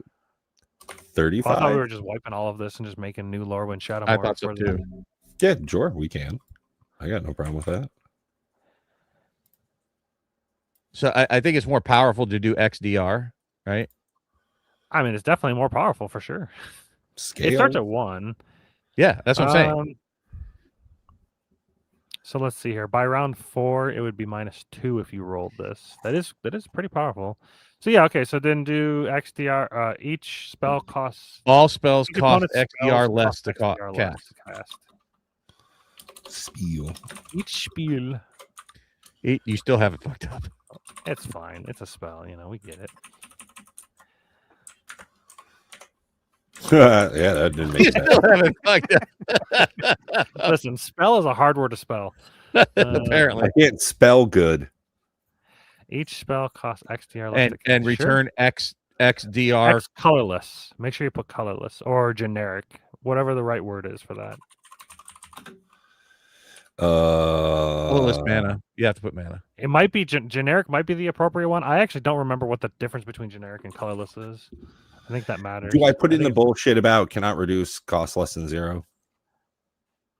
I 35. thought we were just wiping all of this and just making new Lorwyn Shadow. I thought so too. Yeah, sure, we can. I got no problem with that. So I think it's more powerful to do XDR, right? I mean, it's definitely more powerful for sure. Scale. It starts at 1. Yeah, that's what I'm saying. So let's see here. By round 4, it would be -2 if you rolled this. That is pretty powerful. So yeah, okay. So then do XDR. Each spell costs. All spells each cost opponent's XDR spells less cost to XDR less cast. to cast. Spiel. Each spiel. You still have it fucked up. It's fine. It's a spell. We get it. Yeah, that didn't make You sense. still have it fucked up. Listen, spell is a hard word to spell. Apparently. I can't spell good. Each spell costs XDR less to cast. And Sure. return XDR. X colorless. Make sure you put colorless or generic, whatever the right word is for that. Colorless mana. You have to put mana. It might be generic. Might be the appropriate one. I actually don't remember what the difference between generic and colorless is. I think that matters. Do I put in the think- bullshit about cannot reduce cost less than 0?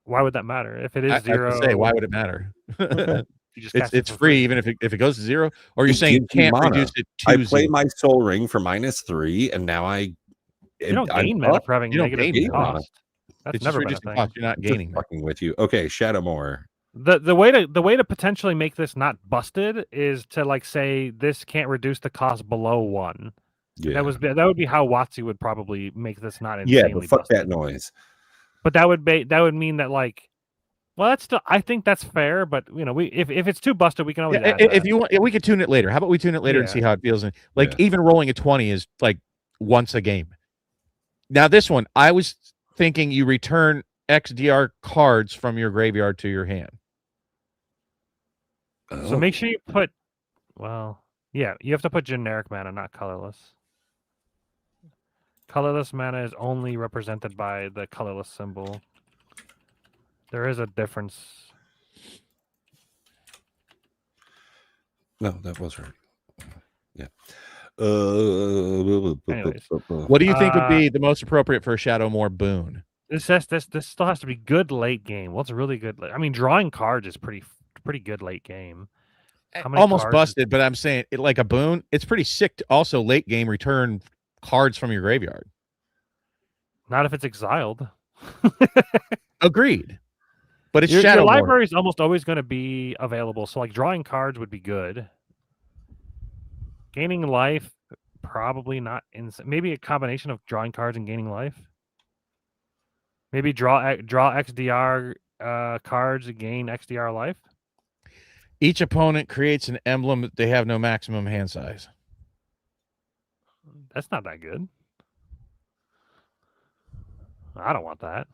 Why would that matter? If it is I have 0, to say, why would it matter? you just cast it it's for free even if it goes to 0. Or you're It saying you gives you can't mana. reduce it I to play 0. my Soul Ring for -3, and now You don't gain mana for having You don't negative gain mana. cost. That's It's just never been a reducing thing. cost. You're not Just gaining. fucking with you. Okay, Shadowmoor. The way to potentially make this not busted is to like say this can't reduce the cost below 1. Yeah. That would be how WotC would probably make this not Yeah, insanely but fuck busted. that noise. But that would mean that like, well, that's still, I think that's fair. But you know, if it's too busted, we can always add if that. you want, we could tune it later. How about we tune it later and Yeah. see how it feels? And like Yeah. even rolling a 20 is like once a game. Now this one, I was thinking you return XDR cards from your graveyard to your hand. So make sure you put, well, yeah, you have to put generic mana, not colorless. Colorless mana is only represented by the colorless symbol. There is a difference. No, that was right. Yeah. Anyways. What do you think would be the most appropriate for a Shadowmoor boon? This still has to be good late game. What's really good? I mean, drawing cards is pretty good late game. How many Almost cards- busted, but I'm saying it like a boon. It's pretty sick to also late game return cards from your graveyard. Not if it's exiled. Agreed. But it's Your Shadowmoor. library is almost always going to be available. So like drawing cards would be good. Gaining life, probably not. Maybe a combination of drawing cards and gaining life. Maybe draw XDR cards to gain XDR life. Each opponent creates an emblem. They have no maximum hand size. That's not that good. I don't want that.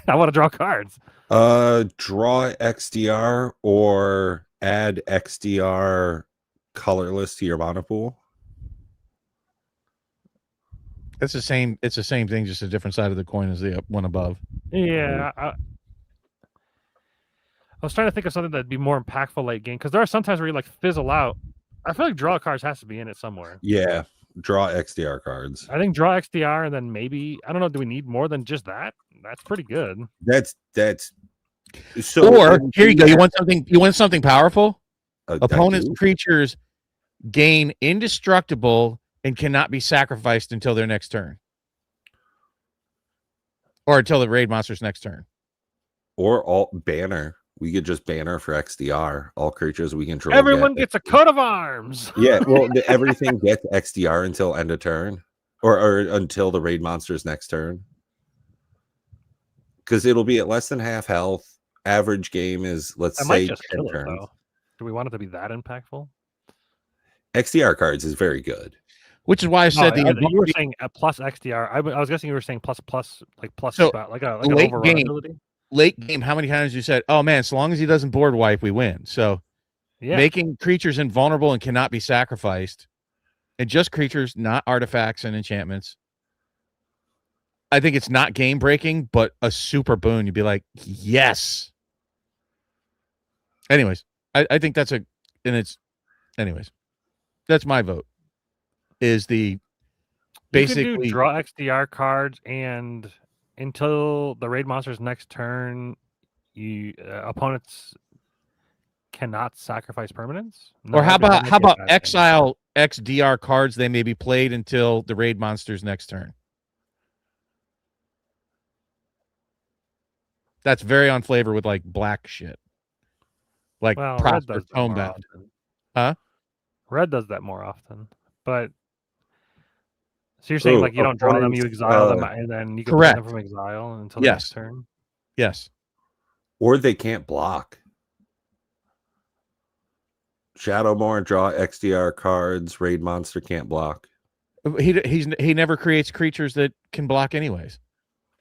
I want to draw cards. Draw XDR or add XDR colorless to your mana pool. It's the same thing, just a different side of the coin as the one above. Yeah. I was trying to think of something that'd be more impactful late game because there are sometimes where you like fizzle out. I feel like draw cards has to be in it somewhere. Yeah, draw XDR cards. I think draw XDR and then maybe, I don't know, do we need more than just that? That's pretty good. That's so. Or here you go. You want something powerful? I Opponents' do. creatures gain indestructible and cannot be sacrificed until their next turn. Or until the raid monster's next turn. Or all banner. We could just banner for XDR. All creatures we control. Everyone gets a coat of arms. Yeah, well, everything gets XDR until end of turn, or until the raid monster's next turn. Because it'll be at less than half health. Average game is, let's I might say, just 10 kill it, turns. though. Do we want it to be that impactful? XDR cards is very good. Which is why I said you were saying plus XDR. I was guessing you were saying plus, like plus, So, like an late overrun game- ability. late game, how many times you said, oh man, as long as he doesn't board wipe, we win. So Yeah. making creatures invulnerable and cannot be sacrificed, and just creatures, not artifacts and enchantments. I think it's not game breaking, but a super boon. You'd be like, yes. Anyways, I think that's anyways, that's my vote. Is the You basically can do draw XDR cards, and until the raid monster's next turn, opponents cannot sacrifice permanents. or how that might be a about bad thing. exile XDR cards? They may be played until the raid monster's next turn. That's very on flavor with like black shit, like Well, Red Prosper does that more Tomebound. often. Huh? Red does that more often, but so you're saying like you don't draw them, you opponents, exile them, and then you can correct. ban them from exile until the Yes. next turn. Yes. Or they can't block. Shadowmoor, draw XDR cards. Raid monster can't block. He never creates creatures that can block anyways.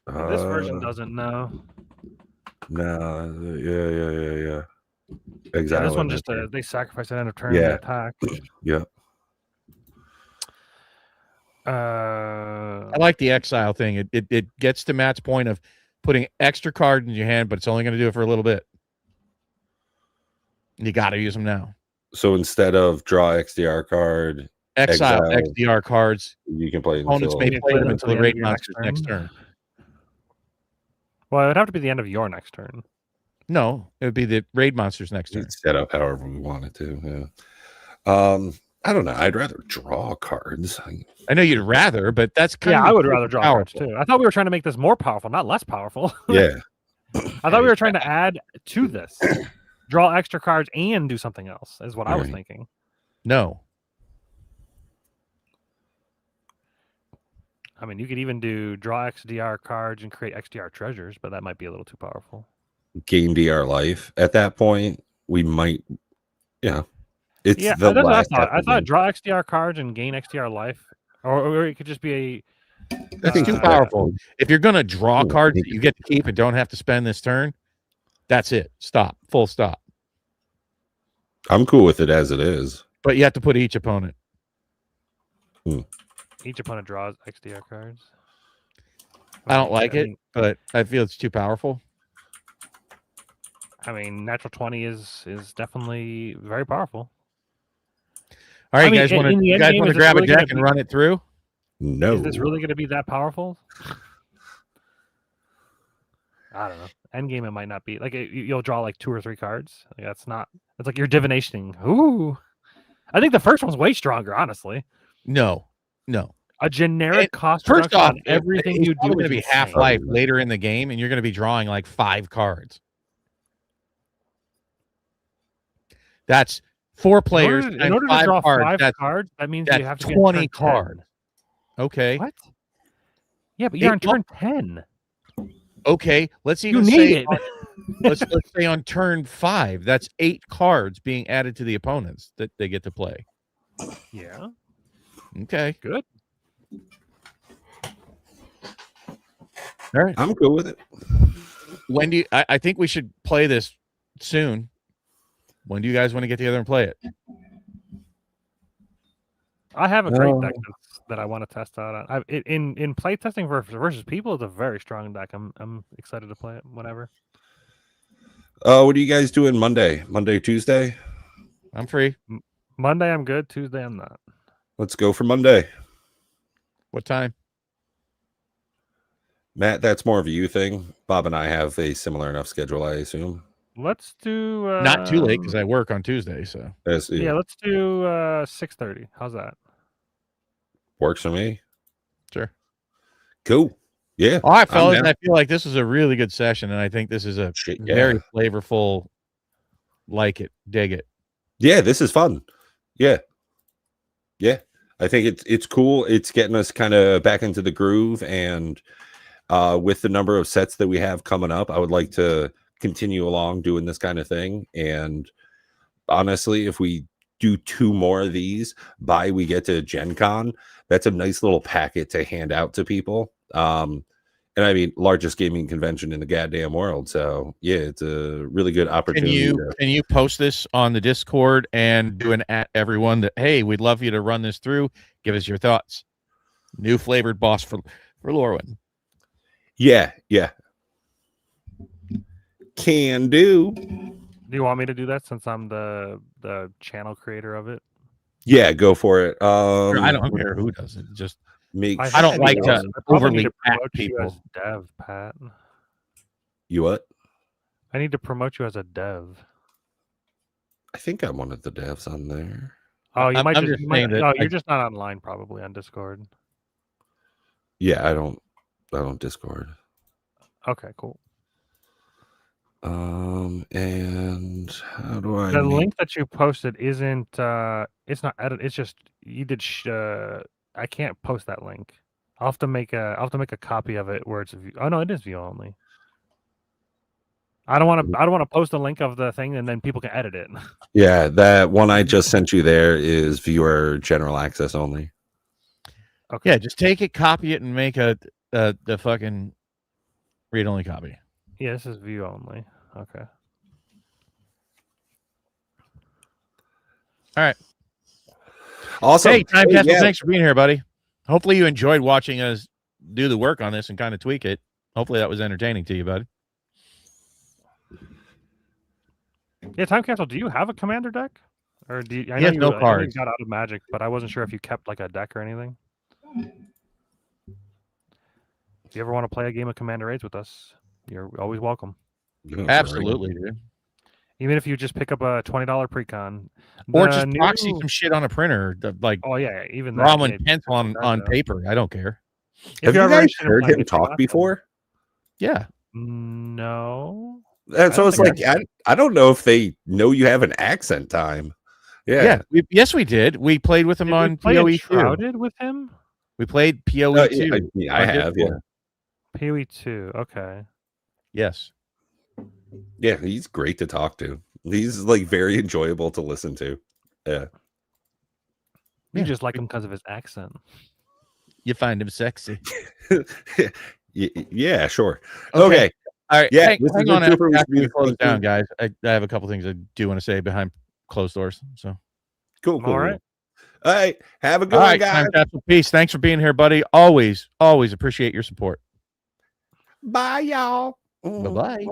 This version doesn't know. No, yeah. Yeah, Exactly. this one just they sacrifice at end of turn Yeah. to attack. Yeah. I like the exile thing. It gets to Matt's point of putting extra card in your hand, but it's only going to do it for a little bit. You got to use them now. So instead of draw XDR card, Exile Exile. XDR cards. you can play Opponents until may You play play them them until until the the raid end of your next monster's next turn. Well, it would have to be the end of your next turn. No, it would be the raid monster's next turn. it's set up however we want it to. Yeah. I don't know. I'd rather draw cards. I know you'd rather, but that's kind Yeah, of I would rather draw cards powerful. too. I thought we were trying to make this more powerful, not less powerful. Yeah. I thought we were trying to add to this, draw extra cards and do something else. Is what I was Right. thinking. No. I mean, you could even do draw XDR cards and create XDR treasures, but that might be a little too powerful. Gain DR life. At that point, we might, it's Yeah, the that's what I last. thought. I episode. thought draw XDR cards and gain XDR life, or it could just be That's too Uh, powerful. If you're going to draw Ooh, cards thank that you get to keep and don't have to spend this turn, that's it. Stop. Full stop. I'm cool with it as it is. But you have to put each opponent. each opponent draws XDR cards. I don't like I it, mean- but I feel it's too powerful. I mean, natural 20 is definitely very powerful. All right, I mean, guys in want the to end game, grab is a this really gonna deck and be- run it through? No. Is this really going to be that powerful? I don't know. Endgame, it might not be. Like, you'll draw like 2 or 3 cards. Like, that's not. It's like you're divinationing. Ooh. I think the first one's way stronger, honestly. No. A generic cost First reduction off, on everything it's you do probably is going to be insane. Half-Life later in the game, and you're going to be drawing like 5 cards. That's 4 players. In times order to 5 draw cards. 5 That's, cards, that means that's you have to be 20 on turn 10. cards. Okay. What? Yeah, but you're on Eight- well, turn 10. Okay. Let's You even need say it. let's say on turn 5, that's 8 cards being added to the opponents that they get to play. Yeah, Okay. good. All right. I'm cool with it. When do you, I think we should play this soon. When do you guys want to get together and play it? I have a great deck that I want to test out. In play testing versus people, it's a very strong deck. I'm excited to play it. Whatever. What are you guys doing Monday? Monday, Tuesday? I'm free. Monday I'm good. Tuesday I'm not. Let's go for Monday. What time? Matt, that's more of a you thing. Bob and I have a similar enough schedule, I assume. Let's do Not too late because I work on Tuesday. So yeah, let's do 6:30. How's that? Works for me. sure. Cool. Yeah. All right, fellas. down. I feel like this is a really good session, and I think this is a Shit, yeah. very flavorful. Like it, dig it. Yeah, this is fun. Yeah. I think it's cool. It's getting us kind of back into the groove, and with the number of sets that we have coming up, I would like to continue along doing this kind of thing. And honestly, if we do 2 more of these by we get to Gen Con, that's a nice little packet to hand out to people. And I mean, largest gaming convention in the goddamn world. So yeah, it's a really good opportunity. Can you post this on the Discord and do an at everyone that, hey, we'd love you to run this through. Give us your thoughts. New flavored boss for Lorwyn. Yeah. Can do. Do you want me to do that since I'm the channel creator of it? Yeah, go for it. I don't care who does it. Just Make I don't like to I probably overly need to at promote you as people. dev, Pat. You what? I need to promote you as a dev. I think I'm one of the devs on there. Oh, you I'm might just just. saying that No, I- you're just not online, probably on Discord. Yeah, I don't Discord. Okay, cool. And how do I The make- link that you posted isn't. It's not edit. It's just you did. I can't post that link. I'll have to make a copy of it where it's view. Oh no, it is view only. I don't want to post a link of the thing and then people can edit it. Yeah, that one I just sent you there is viewer general access only. Okay. Yeah, just take it, copy it, and make the fucking read only copy. Yeah, this is view only. Okay. Awesome. Hey, Time Hey, Castle, yeah. thanks for being here, buddy. Hopefully you enjoyed watching us do the work on this and kind of tweak it. Hopefully that was entertaining to you, buddy. Yeah, Time Capsule, do you have a commander deck? Or do you, I He know has you, no I know you cards. got out of Magic, but I wasn't sure if you kept like a deck or anything. If you ever want to play a game of Commander Raids with us, you're always welcome. Yeah, Absolutely, dude. Even if you just pick up a $20 precon. Or The just proxy new- some shit on a printer, like Oh yeah, even draw that. one yeah, pencil on that, paper. I don't care. if Have you ever guys interested in heard playing him anything talk left, before? Yeah. No. And so I it's think like I don't know if they know you have an accent time. Yeah. Yeah. Yes, we did. We played with him Did we on play PoE2. Enshrouded with him? We played PoE 2. Yeah, I have. Yeah, PoE 2. Okay. Yes. yeah. He's great to talk to. He's like very enjoyable to listen to. Yeah. You Yeah. just like him because of his accent. You find him sexy. Yeah, sure. Okay. All right. Yeah, Hang this is on the super after we week. close down, guys. I have a couple things I do want to say behind closed doors. So, Cool. All right. All right. Have a good all one, right, guys. Time Capsule Peace. Thanks for being here, buddy. Always appreciate your support. Bye, y'all. Bye bye.